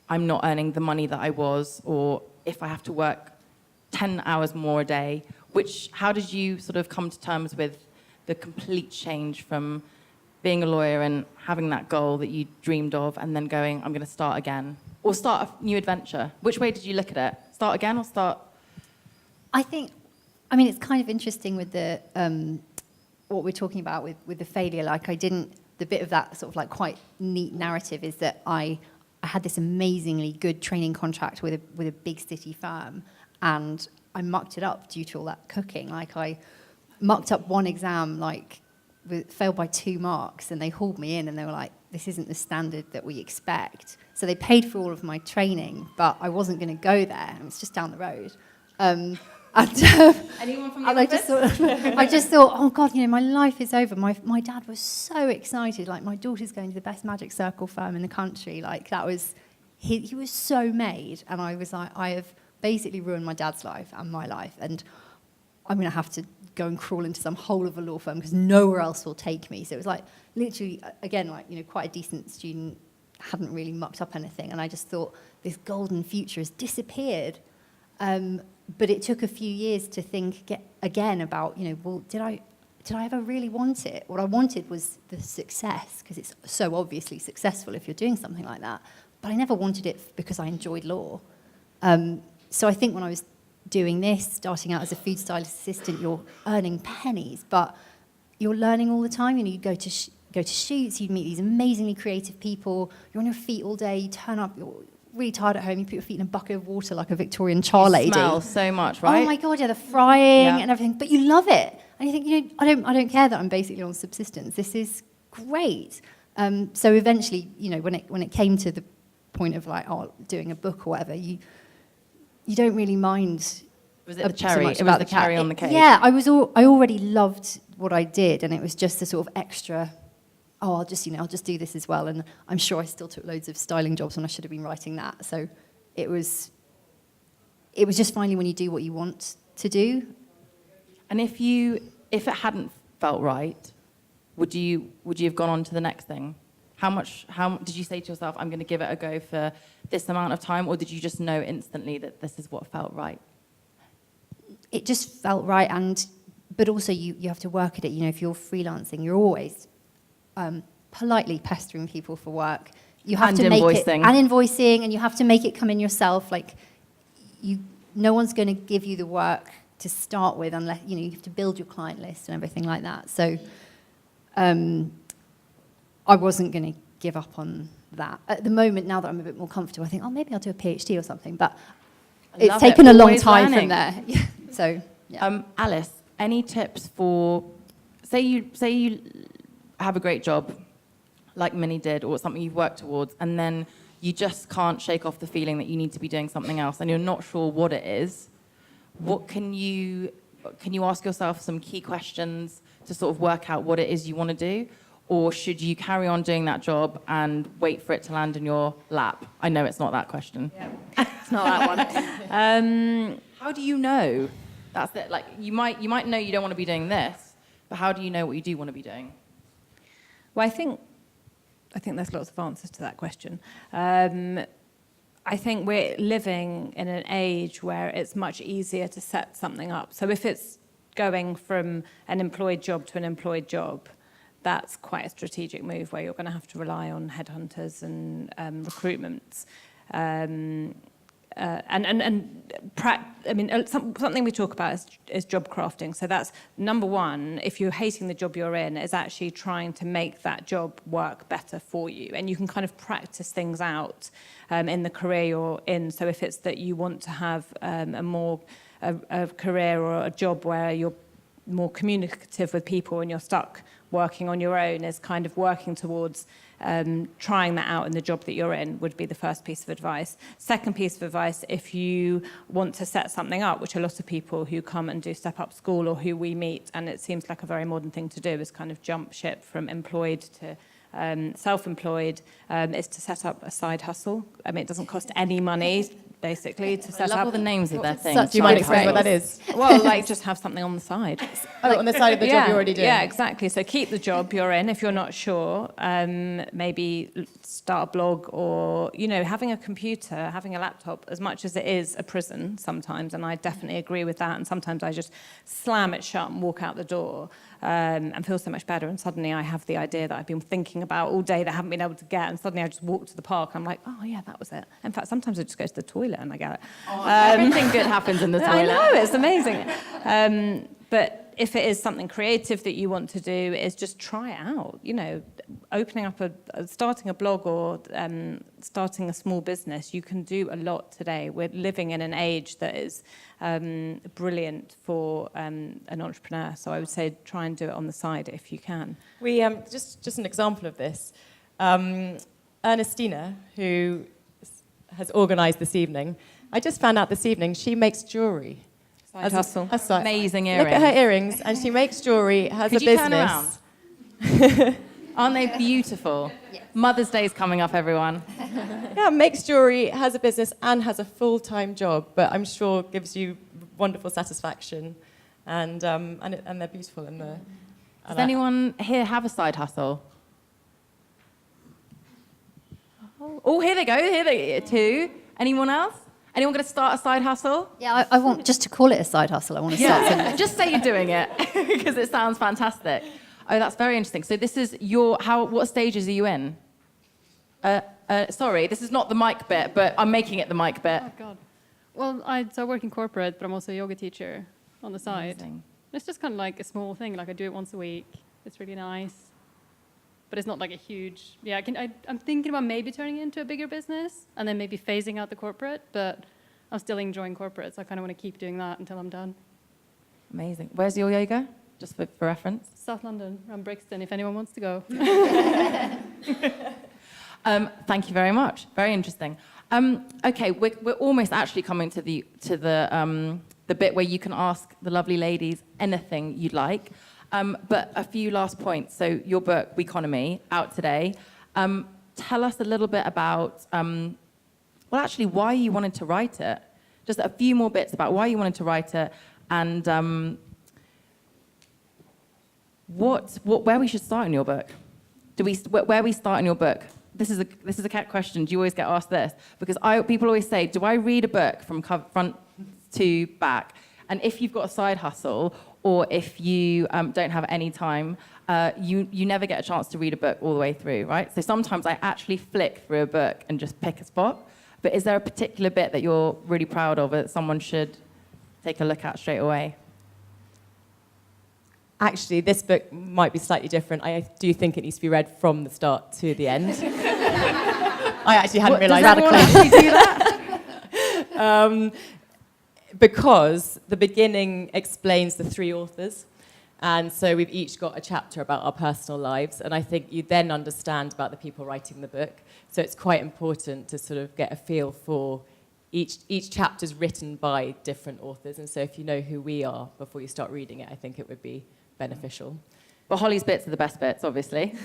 I'm not earning the money that I was, or if I have to work 10 hours more a day? How did you sort of come to terms with the complete change from being a lawyer and having that goal that you dreamed of, and then going, I'm going to start again? Or start a new adventure? Which way did you look at it? Start again or start? I mean, it's kind of interesting with the what we're talking about with the failure. Like, the bit of that sort of like quite neat narrative is that I I had this amazingly good training contract with a big city firm, and I mucked it up due to all that cooking. Like, I mucked up one exam, like, failed by 2 marks, and they hauled me in, and they were like, this isn't the standard that we expect. So they paid for all of my training, but I wasn't going to go there, and it's just down the road. Anyone from the office? I just thought, oh God, my life is over. My dad was so excited. Like, my daughter's going to the best magic circle firm in the country. Like, that was, he was so made. And I was like, I have basically ruined my dad's life and my life. And I'm going to have to go and crawl into some hole of a law firm because nowhere else will take me. So it was like, literally, again, like, quite a decent student, hadn't really mucked up anything. And I just thought, this golden future has disappeared. But it took a few years to think again about, well, did I ever really want it? What I wanted was the success, because it's so obviously successful if you're doing something like that. But I never wanted it because I enjoyed law. So I think when I was doing this, starting out as a food stylist assistant, you're earning pennies, but you're learning all the time. You go to shoots, you meet these amazingly creative people. You're on your feet all day. You turn up. You're really tired at home, you put your feet in a bucket of water like a Victorian char lady. It smells so much, right? Oh my God, yeah, the frying and everything, but you love it. And you think, I don't care that I'm basically on subsistence. This is great. So eventually, when it came to the point of like, doing a book or whatever, you don't really mind. Was it the cherry? It was the cherry on the cake. Yeah, I already loved what I did, and it was just a sort of extra. I'll just do this as well. And I'm sure I still took loads of styling jobs when I should have been writing that. So it was just finally when you do what you want to do. And if it hadn't felt right, would you have gone on to the next thing? How did you say to yourself, I'm going to give it a go for this amount of time, or did you just know instantly that this is what felt right? It just felt right, but also you have to work at it. If you're freelancing, you're always politely pestering people for work. You have to make it, and invoicing, and you have to make it come in yourself. Like, no one's going to give you the work to start with unless you have to build your client list and everything like that. So, I wasn't going to give up on that. At the moment, now that I'm a bit more comfortable, I think, maybe I'll do a PhD or something. But it's taken a long time from there. So, yeah. Alice, any tips for say you have a great job like Minnie did, or something you've worked towards, and then you just can't shake off the feeling that you need to be doing something else and you're not sure what it is. What can you ask yourself some key questions to sort of work out what it is you want to do? Or should you carry on doing that job and wait for it to land in your lap? I know it's not that question. Yeah. It's not that one. How do you know? That's it. Like, you might know you don't want to be doing this, but how do you know what you do want to be doing? Well, I think there's lots of answers to that question. I think we're living in an age where it's much easier to set something up. So if it's going from an employed job to an employed job, that's quite a strategic move where you're going to have to rely on headhunters and recruitments. Something we talk about is job crafting. So that's number one. If you're hating the job you're in, is actually trying to make that job work better for you. And you can kind of practice things out in the career you're in. So if it's that you want to have a career or a job where you're more communicative with people and you're stuck working on your own, is kind of working towards trying that out in the job that you're in would be the first piece of advice. Second piece of advice, if you want to set something up, which a lot of people who come and do Step Up School or who we meet, and it seems like a very modern thing to do, is kind of jump ship from employed to self-employed, is to set up a side hustle. I mean, it doesn't cost any money, basically, to set up. I love all the names of their things. Do you mind explaining what that is? Well, like, just have something on the side. On the side of the job you're already doing? Yeah, exactly. So keep the job you're in. If you're not sure, maybe start a blog, or, having a computer, having a laptop, as much as it is a prison sometimes, and I definitely agree with that, and sometimes I just slam it shut and walk out the door and feel so much better, and suddenly I have the idea that I've been thinking about all day that I haven't been able to get, and suddenly I just walk to the park and I'm like, oh yeah, that was it. In fact, sometimes I just go to the toilet and I get it. Everything good happens in the toilet. I know, it's amazing. But if it is something creative that you want to do, is just try it out. You know, opening up starting a blog or starting a small business, you can do a lot today. We're living in an age that is brilliant for an entrepreneur. So I would say try and do it on the side if you can. We just an example of this. Ernestina, who has organised this evening, I just found out this evening she makes jewellery. Side hustle. Amazing earrings. Look at her earrings, and she makes jewellery, has Could a you business. turn around? Aren't they beautiful? Yes. Mother's Day is coming up, everyone. Yeah, makes jewellery, has a business, and has a full-time job, but I'm sure gives you wonderful satisfaction, and they're beautiful. Does anyone here have a side hustle? Oh, here they go. Two. Anyone else? Anyone going to start a side hustle? Yeah, I want just to call it a side hustle. I want to start something. Just say you're doing it because it sounds fantastic. Oh, that's very interesting. So this is what stages are you in? Sorry, this is not the mic bit, but I'm making it the mic bit. Oh, God. Well, I work in corporate, but I'm also a yoga teacher on the side. Amazing. It's just kind of like a small thing. Like I do it once a week. It's really nice. But it's not like a huge... Yeah, I'm thinking about maybe turning it into a bigger business and then maybe phasing out the corporate, but I'm still enjoying corporate, so I kind of want to keep doing that until I'm done. Amazing. Where's your yoga? Just for reference. South London, around Brixton, if anyone wants to go. Thank you very much. Very interesting. Okay, we're almost actually coming to the bit where you can ask the lovely ladies anything you'd like. But a few last points. So your book, WEconomy, out today. Tell us a little bit about, actually, why you wanted to write it. Just a few more bits about why you wanted to write it, and where we should start in your book. Where we start in your book? This is a cat question. Do you always get asked this? Because people always say, do I read a book from front to back? And if you've got a side hustle, or if you don't have any time, you never get a chance to read a book all the way through, right? So sometimes I actually flick through a book and just pick a spot. But is there a particular bit that you're really proud of that someone should take a look at straight away? Actually, this book might be slightly different. I do think it needs to be read from the start to the end. I actually hadn't realised that. Does everyone actually do that? Because the beginning explains the three authors, and so we've each got a chapter about our personal lives, and I think you then understand about the people writing the book. So it's quite important to sort of get a feel for each chapter's written by different authors, and so if you know who we are before you start reading it, I think it would be beneficial. But Holly's bits are the best bits, obviously.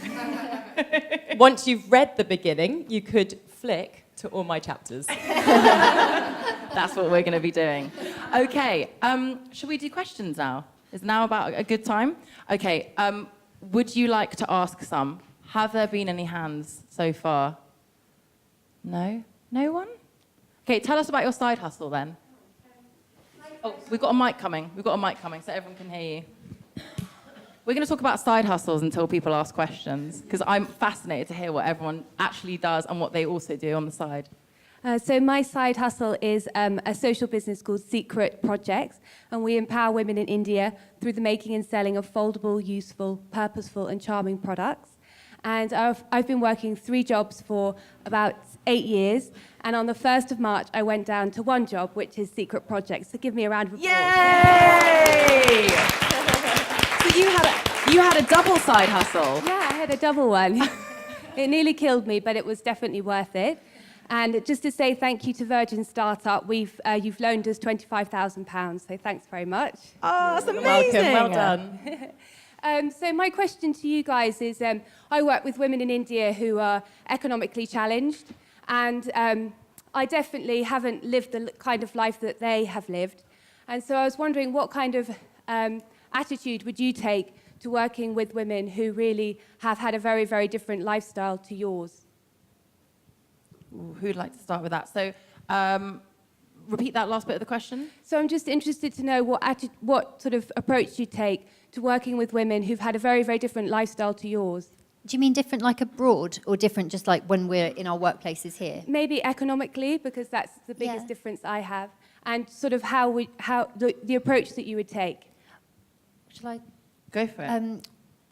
Once you've read the beginning, you could flick to all my chapters. That's what we're going to be doing. Okay, should we do questions now? Is now about a good time? Okay, would you like to ask some? Have there been any hands so far? No? No one? Okay, tell us about your side hustle then. Oh, we've got a mic coming. We've got a mic coming so everyone can hear you. We're going to talk about side hustles until people ask questions, because I'm fascinated to hear what everyone actually does and what they also do on the side. So my side hustle is a social business called Secret Projects, and we empower women in India through the making and selling of foldable, useful, purposeful and charming products. And I've been working 3 jobs for about 8 years, and on the 1st of March I went down to 1 job, which is Secret Projects. So give me a round of applause. Yay! So you had a double side hustle. Yeah, I had a double one. It nearly killed me, but it was definitely worth it. And just to say thank you to Virgin Startup, you've loaned us £25,000, so thanks very much. Oh, that's amazing. Welcome, well done. So my question to you guys is, I work with women in India who are economically challenged, and I definitely haven't lived the kind of life that they have lived. And so I was wondering, what kind of attitude would you take to working with women who really have had a very, very different lifestyle to yours? Ooh, who'd like to start with that? So repeat that last bit of the question. So I'm just interested to know what sort of approach you take to working with women who've had a very, very different lifestyle to yours. Do you mean different like abroad, or different just like when we're in our workplaces here? Maybe economically, because that's the biggest difference I have, and sort of how the approach that you would take. Shall I? Go for it.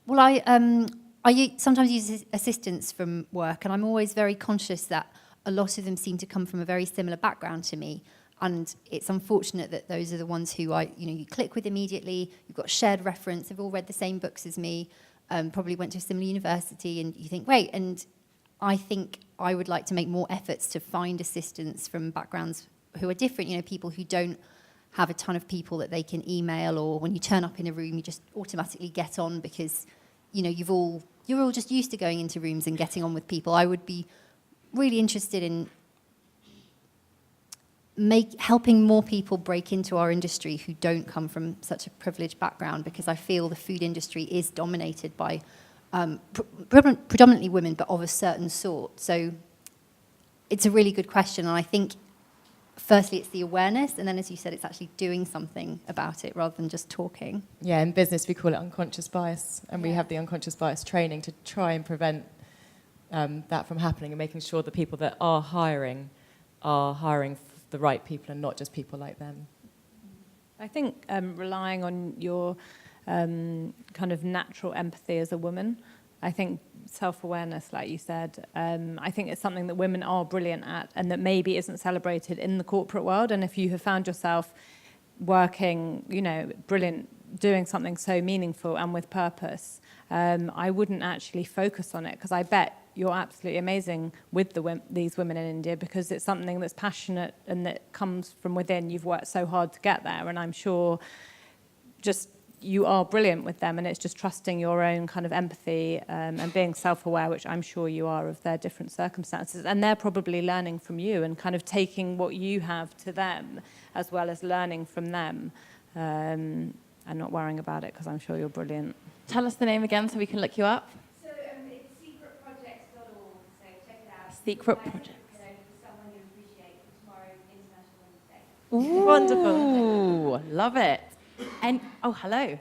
Well, I sometimes use assistants from work, and I'm always very conscious that a lot of them seem to come from a very similar background to me. And it's unfortunate that those are the ones who you click with immediately. You've got shared reference. They've all read the same books as me. Probably went to a similar university, and you think, great. And I think I would like to make more efforts to find assistants from backgrounds who are different. People who don't have a ton of people that they can email, or when you turn up in a room, you just automatically get on because you're all just used to going into rooms and getting on with people. I would be really interested in helping more people break into our industry who don't come from such a privileged background, because I feel the food industry is dominated by predominantly women, but of a certain sort. So it's a really good question, and I think firstly it's the awareness, and then as you said, it's actually doing something about it rather than just talking. Yeah, in business we call it unconscious bias, and we have the unconscious bias training to try and prevent that from happening, and making sure the people that are hiring the right people and not just people like them. I think relying on your kind of natural empathy as a woman, I think self-awareness, like you said, I think it's something that women are brilliant at and that maybe isn't celebrated in the corporate world. And if you have found yourself working, brilliant, doing something so meaningful and with purpose, I wouldn't actually focus on it, because I bet you're absolutely amazing with these women in India, because it's something that's passionate and that comes from within. You've worked so hard to get there, and I'm sure just you are brilliant with them, and it's just trusting your own kind of empathy and being self-aware, which I'm sure you are, of their different circumstances. And they're probably learning from you and kind of taking what you have to them, as well as learning from them, and not worrying about it, because I'm sure you're brilliant. Tell us the name again so we can look you up. So it's secretprojects.org, so check it out. Secret Projects. Someone you appreciate for tomorrow, International Women's Day. Ooh, wonderful. Love it. And hello.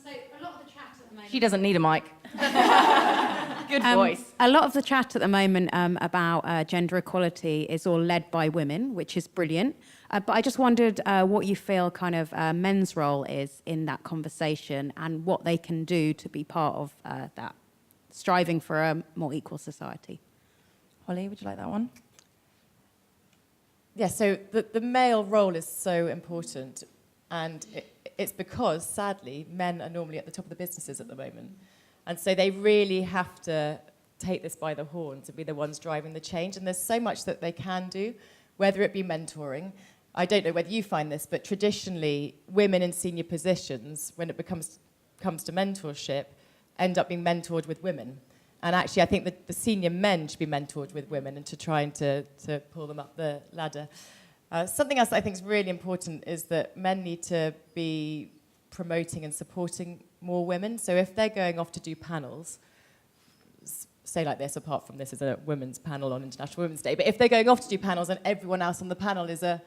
So a lot of the chat at the moment. She doesn't need a mic. Good voice. A lot of the chat at the moment about gender equality is all led by women, which is brilliant. But I just wondered what you feel kind of men's role is in that conversation, and what they can do to be part of that, striving for a more equal society. Holly, would you like that one? Yeah, so the male role is so important, and it's because, sadly, men are normally at the top of the businesses at the moment. And so they really have to take this by the horns and be the ones driving the change. And there's so much that they can do, whether it be mentoring. I don't know whether you find this, but traditionally, women in senior positions, when it comes to mentorship, end up being mentored with women. And actually, I think that the senior men should be mentored with women, and to try to pull them up the ladder. Something else that I think is really important is that men need to be promoting and supporting more women. So if they're going off to do panels, say like this, apart from this is a women's panel on International Women's Day, but if they're going off to do panels and everyone else on the panel is a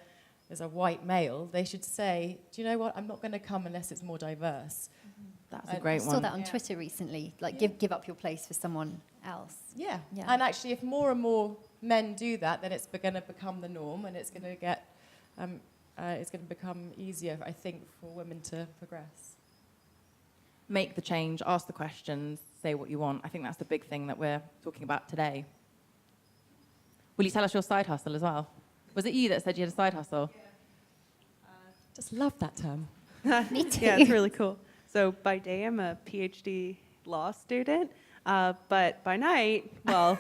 white male, they should say, do you know what, I'm not going to come unless it's more diverse. That's a great one. I saw that on Twitter recently, like give up your place for someone else. Yeah, and actually if more and more men do that, then it's going to become the norm, and it's going to get, it's going to become easier, I think, for women to progress. Make the change, ask the questions, say what you want. I think that's the big thing that we're talking about today. Will you tell us your side hustle as well? Was it you that said you had a side hustle? Yeah. Just love that term. Me too. Yeah, it's really cool. So by day, I'm a PhD law student, but by night, well,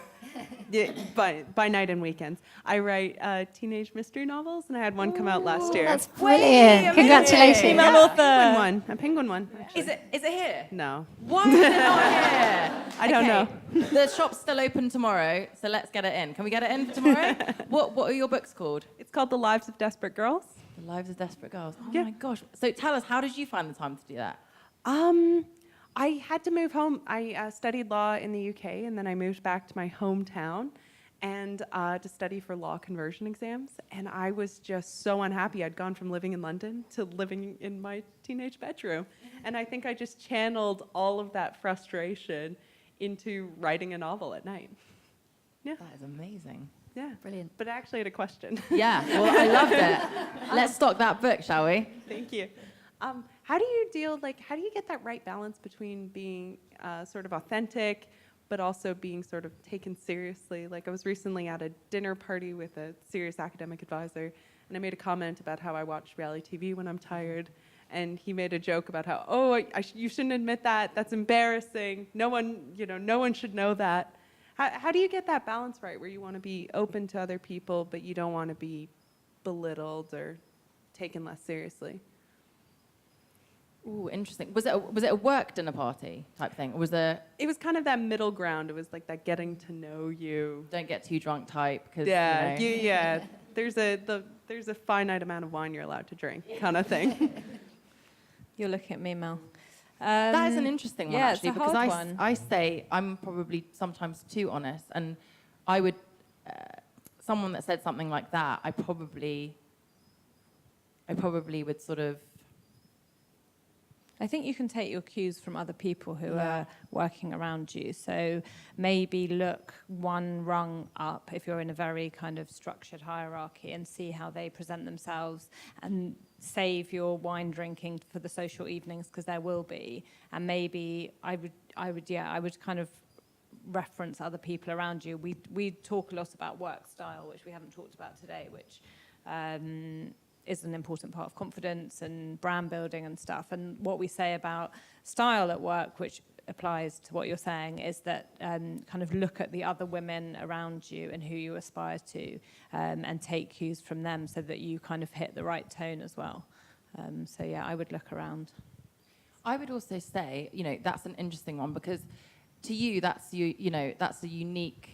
by night and weekends, I write teenage mystery novels, and I had one come out last year. That's brilliant. Congratulations. Female author. A penguin one. Actually. Is it here? No. Why is it not here? I don't know. The shop's still open tomorrow, so let's get it in. Can we get it in for tomorrow? What are your books called? It's called The Lives of Desperate Girls. The Lives of Desperate Girls. Oh Yeah. my gosh. So tell us, how did you find the time to do that? I had to move home. I studied law in the UK, and then I moved back to my hometown and to study for law conversion exams. And I was just so unhappy. I'd gone from living in London to living in my teenage bedroom. And I think I just channeled all of that frustration into writing a novel at night. Yeah. That is amazing. Yeah. Brilliant. But I actually had a question. Yeah, well, I loved it. Let's stock that book, shall we? Thank you. How do you get that right balance between being sort of authentic, but also being sort of taken seriously? Like, I was recently at a dinner party with a serious academic advisor, and I made a comment about how I watch reality TV when I'm tired. And he made a joke about how, you shouldn't admit that. That's embarrassing. No one should know that. How do you get that balance right, where you want to be open to other people, but you don't want to be belittled or taken less seriously? Ooh, interesting. Was it a work dinner party type thing, or was there? It was kind of that middle ground. It was like that getting to know you. Don't get too drunk type, because There's a finite amount of wine you're allowed to drink, kind of thing. You're looking at me, Mel. That is an interesting one, actually, it's a hard because one. I say I'm probably sometimes too honest, and I would, someone that said something like that, I probably would sort of. I think you can take your cues from other people who are working around you. So maybe look one rung up if you're in a very kind of structured hierarchy, and see how they present themselves, and save your wine drinking for the social evenings, because there will be. And maybe I would kind of reference other people around you. We talk a lot about work style, which we haven't talked about today, which is an important part of confidence and brand building and stuff. And what we say about style at work, which applies to what you're saying, is that kind of look at the other women around you and who you aspire to, and take cues from them, so that you kind of hit the right tone as well. I would look around. I would also say, that's an interesting one, because to you, that's a unique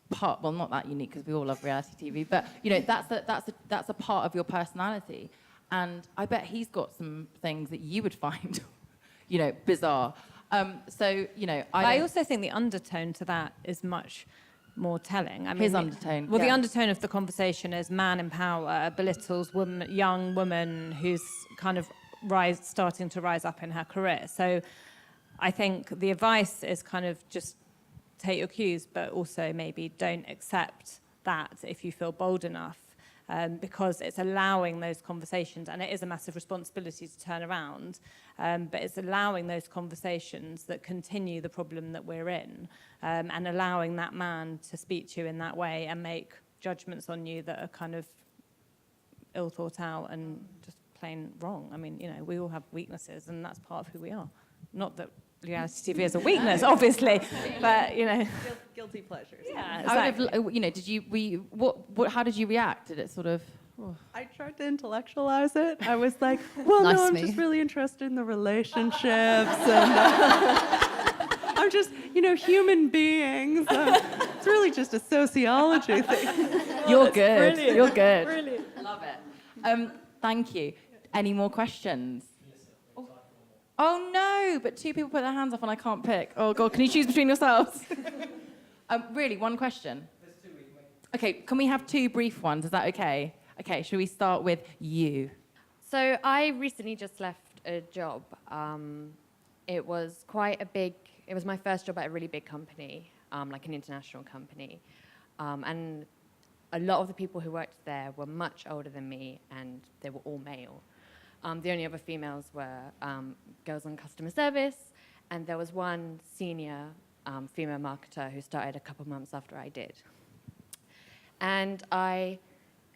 part. Well, not that unique, because we all love reality TV, but that's a part of your personality. And I bet he's got some things that you would find, bizarre. I also think the undertone to that is much more telling. I mean, his undertone. Well, the undertone of the conversation is man in power belittles young woman who's kind of starting to rise up in her career. So I think the advice is kind of just take your cues, but also maybe don't accept that if you feel bold enough, because it's allowing those conversations, and it is a massive responsibility to turn around, but it's allowing those conversations that continue the problem that we're in, and allowing that man to speak to you in that way and make judgments on you that are kind of ill thought out and just plain wrong. I mean, we all have weaknesses, and that's part of who we are. Not that reality TV is a weakness, obviously, but guilty pleasures. Yeah, exactly. How did you react? Did it sort of? Oh. I tried to intellectualize it. I was like, well, Nice no, I'm me. just really interested in the relationships, and I'm just, human beings. It's really just a sociology thing. You're good. Brilliant. You're good. Brilliant. Love it. Thank you. Any more questions? Oh no, but two people put their hands up and I can't pick. Oh God, can you choose between yourselves? Really, one question? There's two we can make. Okay, can we have two brief ones? Is that okay? Okay, should we start with you? So I recently just left a job. It was it was my first job at a really big company, like an international company. And a lot of the people who worked there were much older than me, and they were all male. The only other females were girls on customer service, and there was one senior female marketer who started a couple months after I did. And I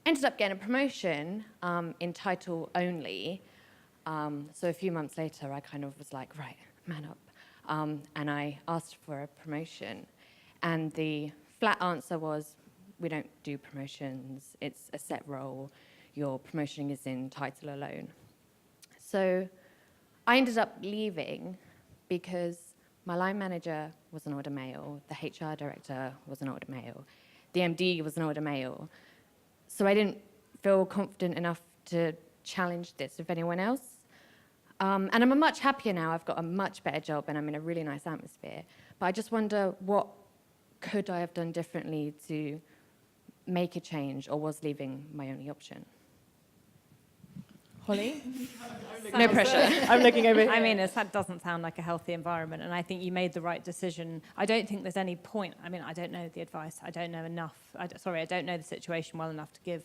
ended up getting a promotion in title only. So a few months later, I kind of was like, right, man up. And I asked for a promotion. And the flat answer was, we don't do promotions. It's a set role. Your promotion is in title alone. So I ended up leaving because my line manager was an older male, the HR director was an older male, the MD was an older male. So I didn't feel confident enough to challenge this with anyone else. And I'm much happier now. I've got a much better job and I'm in a really nice atmosphere. But I just wonder, what could I have done differently to make a change, or was leaving my only option? Holly? No pressure. I'm looking over. I mean, that doesn't sound like a healthy environment, and I think you made the right decision. I don't think there's any point. I mean, I don't know the advice. I don't know enough. I don't know the situation well enough to give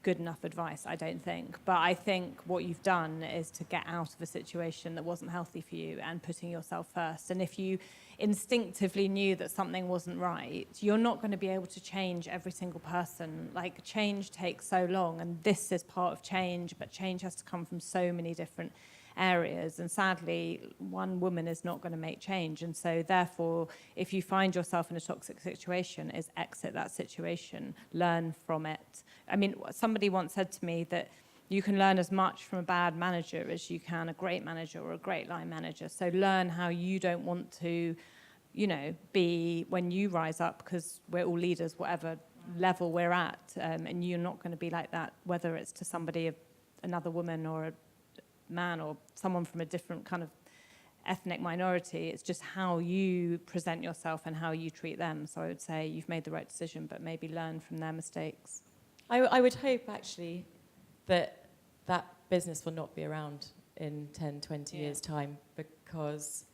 good enough advice, I don't think. But I think what you've done is to get out of a situation that wasn't healthy for you and putting yourself first. And if you instinctively knew that something wasn't right, you're not going to be able to change every single person. Like, change takes so long, and this is part of change, but change has to come from so many different areas, and sadly one woman is not going to make change. And so therefore, if you find yourself in a toxic situation, is exit that situation, learn from it. I mean, somebody once said to me that you can learn as much from a bad manager as you can a great manager or a great line manager. So learn how you don't want to, you know, be when you rise up, because we're all leaders whatever level we're at, and you're not going to be like that, whether it's to somebody, another woman or a man or someone from a different kind of ethnic minority. It's just how you present yourself and how you treat them. So I would say you've made the right decision, but maybe learn from their mistakes. I would hope, actually, that that business will not be around in 10, 20 years' time, because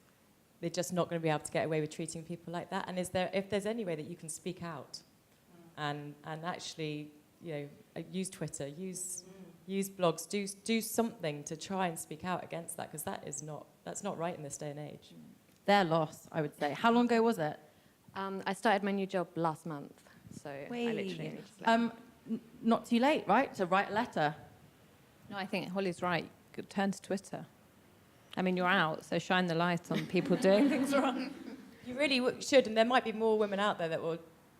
they're just not going to be able to get away with treating people like that. And if there's any way that you can speak out and actually, you know, use Twitter, use blogs, do something to try and speak out against that, because that's not right in this day and age. Their loss, I would say. How long ago was it? I started my new job last month, so I literally only just left. Not too late, right, to write a letter? No, I think Holly's right. Turn to Twitter. I mean, you're out, so shine the light on people doing things wrong. You really should, and there might be more women out there that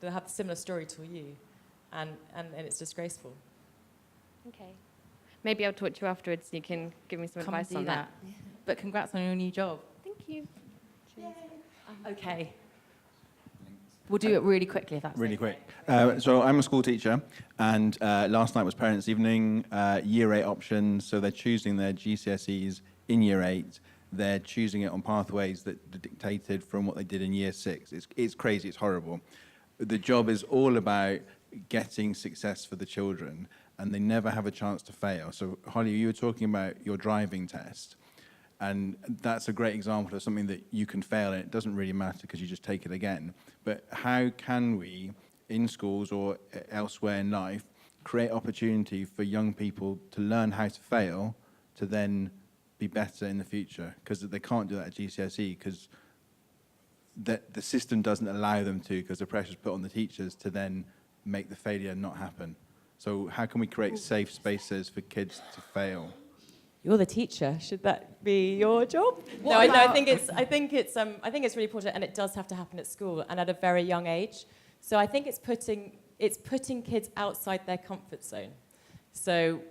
have a similar story to you, and it's disgraceful. Okay. Maybe I'll talk to you afterwards and you can give me some Come advice do on that. But congrats on your new job. Thank you. Okay. We'll do it really quickly if that's Really okay. quick. So I'm a school teacher, and last night was Parents' Evening, Year 8 options. So they're choosing their GCSEs in Year 8. They're choosing it on pathways that are dictated from what they did in Year 6. It's crazy. It's horrible. The job is all about getting success for the children, and they never have a chance to fail. So, Holly, you were talking about your driving test, and that's a great example of something that you can fail, and it doesn't really matter because you just take it again. But how can we, in schools or elsewhere in life, create opportunity for young people to learn how to fail, to then be better in the future? Because they can't do that at GCSE, because the system doesn't allow them to, because the pressure's put on the teachers to then make the failure not happen. So how can we create safe spaces for kids to fail? You're the teacher. Should that be your job? I think it's really important, and it does have to happen at school and at a very young age. So I think it's putting kids outside their comfort zone. So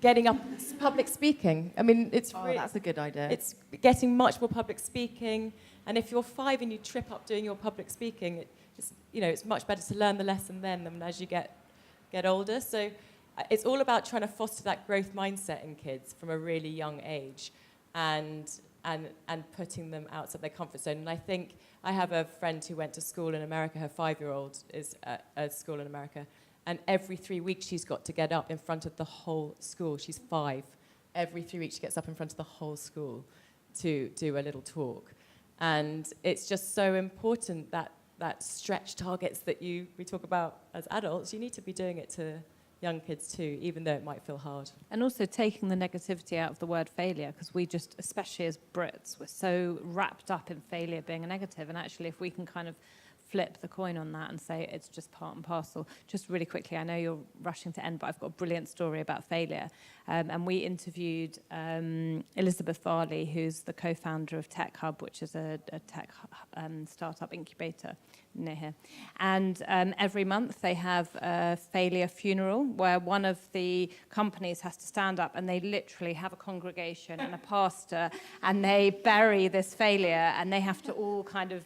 getting up, public speaking. I mean, that's a good idea. It's getting much more public speaking. And if you're 5 and you trip up doing your public speaking, it's much better to learn the lesson then than as you get older. So it's all about trying to foster that growth mindset in kids from a really young age, and putting them outside their comfort zone. And I think I have a friend who went to school in America. Her 5-year-old is at school in America, and every 3 weeks she's got to get up in front of the whole school. She's 5. Every 3 weeks she gets up in front of the whole school to do a little talk. And it's just so important that stretch targets that we talk about as adults, you need to be doing it to young kids too, even though it might feel hard. And also taking the negativity out of the word failure, because we just, especially as Brits, we're so wrapped up in failure being a negative. And actually, if we can kind of flip the coin on that and say it's just part and parcel. Just really quickly, I know you're rushing to end, but I've got a brilliant story about failure. And we interviewed Elizabeth Farley, who's the co-founder of Tech Hub, which is a tech startup incubator near here. And every month they have a failure funeral where one of the companies has to stand up and they literally have a congregation and a pastor and they bury this failure and they have to all kind of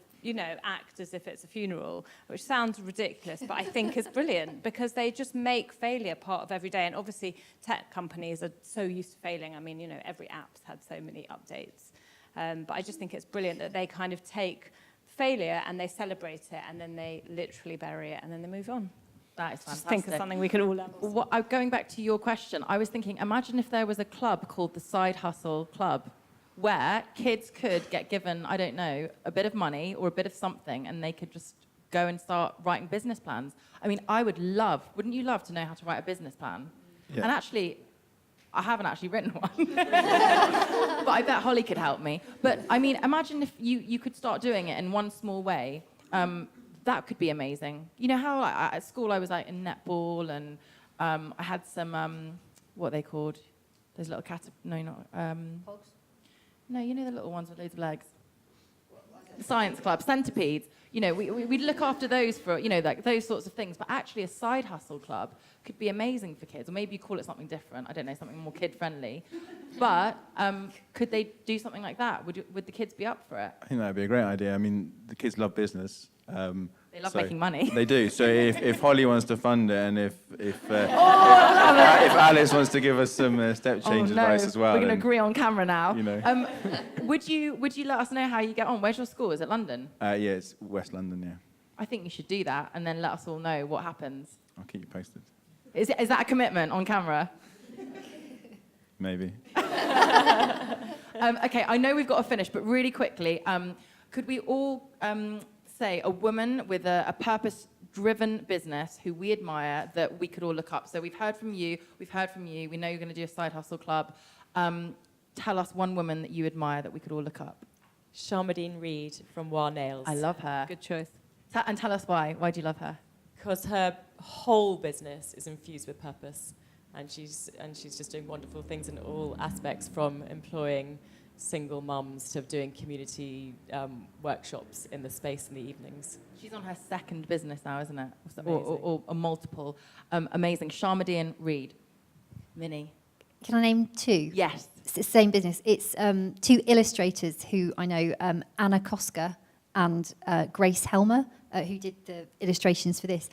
act as if it's a funeral, which sounds ridiculous, but I think is brilliant because they just make failure part of every day. And obviously, tech companies are so used to failing. I mean, every app's had so many updates. But I just think it's brilliant that they kind of take failure and they celebrate it and then they literally bury it and then they move on. That is fantastic. Just think of something we could all learn. Going back to your question, I was thinking, imagine if there was a club called the Side Hustle Club, where kids could get given, I don't know, a bit of money or a bit of something, and they could just go and start writing business plans. I mean, wouldn't you love to know how to write a business plan? Yeah. And actually, I haven't actually written one, but I bet Holly could help me. But I mean, imagine if you could start doing it in one small way. That could be amazing. You know how at school I was like in netball and I had some, what are they called? Those little Hogs? No, you know the little ones with loads of legs. Science club, centipedes. You know, we'd look after those for, you know, like those sorts of things. But actually a side hustle club could be amazing for kids. Or maybe you call it something different. I don't know, something more kid-friendly. But could they do something like that? Would the kids be up for it? I think that would be a great idea. I mean, the kids love business. They love making money. They do. So if Holly wants to fund it, and if Alice wants to give us some step change advice as well, we're going to agree on camera now. You know. Would you let us know how you get on? Where's your school? Is it London? Yeah, it's West London. Yeah. I think you should do that, and then let us all know what happens. I'll keep you posted. Is that a commitment on camera? Maybe. Okay, I know we've got to finish, but really quickly, could we all say a woman with a purpose-driven business who we admire that we could all look up? So we've heard from you, we know you're going to do a side hustle club. Tell us one woman that you admire that we could all look up. Charmadine Reed from War Nails. I love her. Good choice. And tell us why. Why do you love her? Because her whole business is infused with purpose, and she's just doing wonderful things in all aspects, from employing single mums to doing community workshops in the space in the evenings. She's on her second business now, isn't it? Or a multiple. Amazing. Charmadine Reed. Minnie. Can I name two? Yes. It's the same business. It's two illustrators who I know, Anna Koska and Grace Helmer, who did the illustrations for this.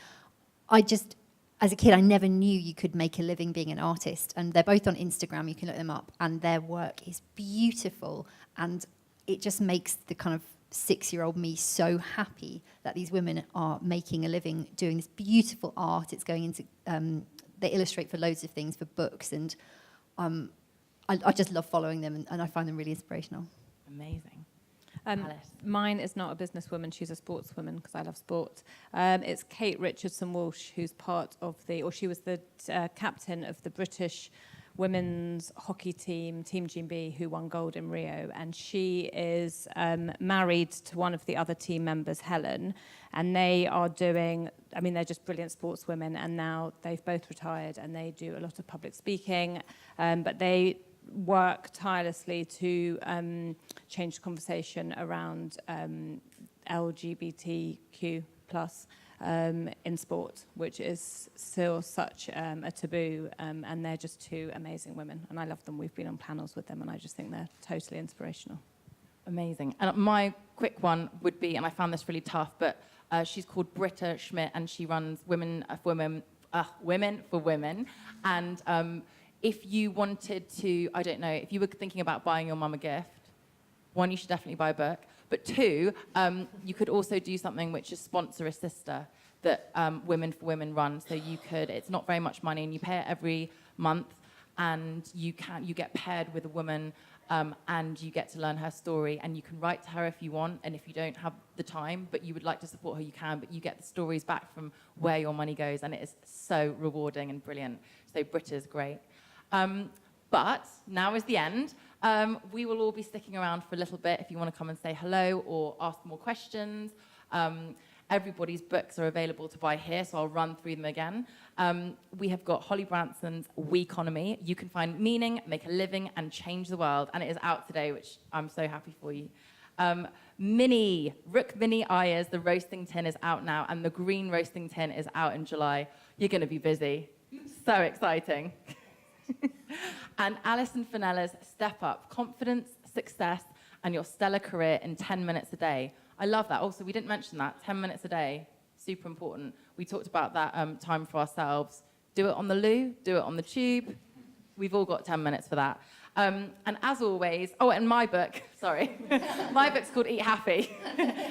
As a kid, I never knew you could make a living being an artist. And they're both on Instagram. You can look them up. And their work is beautiful. And it just makes the kind of 6-year-old me so happy that these women are making a living doing this beautiful art. It's going into, they illustrate for loads of things, for books. And I just love following them. And I find them really inspirational. Amazing. Mine is not a businesswoman, she's a sportswoman, because I love sport. It's Kate Richardson Walsh, who's she was the captain of the British women's hockey team, Team GB, who won gold in Rio. And she is married to one of the other team members, Helen. And they are they're just brilliant sportswomen. And now they've both retired and they do a lot of public speaking. But they work tirelessly to change the conversation around LGBTQ plus in sport, which is still such a taboo, and they're just two amazing women, and I love them. We've been on panels with them, and I just think they're totally inspirational. Amazing. And my quick one would be, and I found this really tough, but she's called Britta Schmidt, and she runs Women for Women, and if you wanted to, I don't know, if you were thinking about buying your mum a gift, one, you should definitely buy a book. But two, you could also do something which is sponsor a sister that Women for Women run. So it's not very much money, and you pay it every month, and you get paired with a woman, and you get to learn her story, and you can write to her if you want, and if you don't have the time, but you would like to support her, you can, but you get the stories back from where your money goes, and it is so rewarding and brilliant. So Britta's great. But now is the end. We will all be sticking around for a little bit if you want to come and say hello or ask more questions. Everybody's books are available to buy here, so I'll run through them again. We have got Holly Branson's WEconomy. You can find meaning, make a living, and change the world. And it is out today, which I'm so happy for you. Rook Mini Ayers, the roasting tin is out now, and the green roasting tin is out in July. You're going to be busy. So exciting. And Alice and Phanella's Step Up, Confidence, Success, and Your Stellar Career in 10 minutes a day. I love that. Also, we didn't mention that, 10 minutes a day, super important. We talked about that time for ourselves. Do it on the loo, do it on the tube. We've all got 10 minutes for that. And as always, and my book, sorry. My book's called Eat Happy,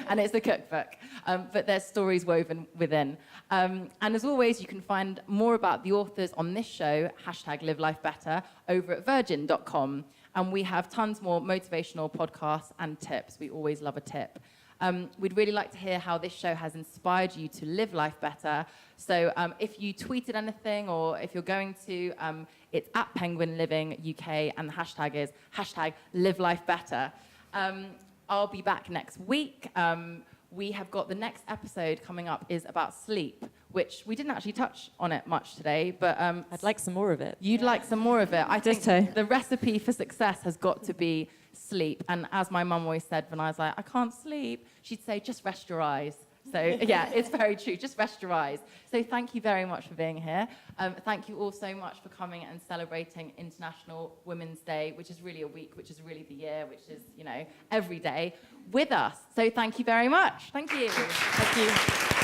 and it's a cookbook. But there's stories woven within. And as always, you can find more about the authors on this show, #Live.Life.Better, over at virgin.com. And we have tons more motivational podcasts and tips. We always love a tip. We'd really like to hear how this show has inspired you to live life better. So if you tweeted anything or if you're going to, it's at Penguin Living UK and the hashtag is #LiveLifeBetter. I'll be back next week. We have got the next episode coming up is about sleep, which we didn't actually touch on it much today, but I'd like some more of it. You'd like some more of it. I think Ditto. the recipe for success has got to be sleep. And as my mum always said when I was like, I can't sleep, she'd say, just rest your eyes. So yeah, it's very true. Just rest your eyes. So thank you very much for being here. Thank you all so much for coming and celebrating International Women's Day, which is really a week, which is really the year, which is, you know, every day with us. So thank you very much. Thank you. Thank you.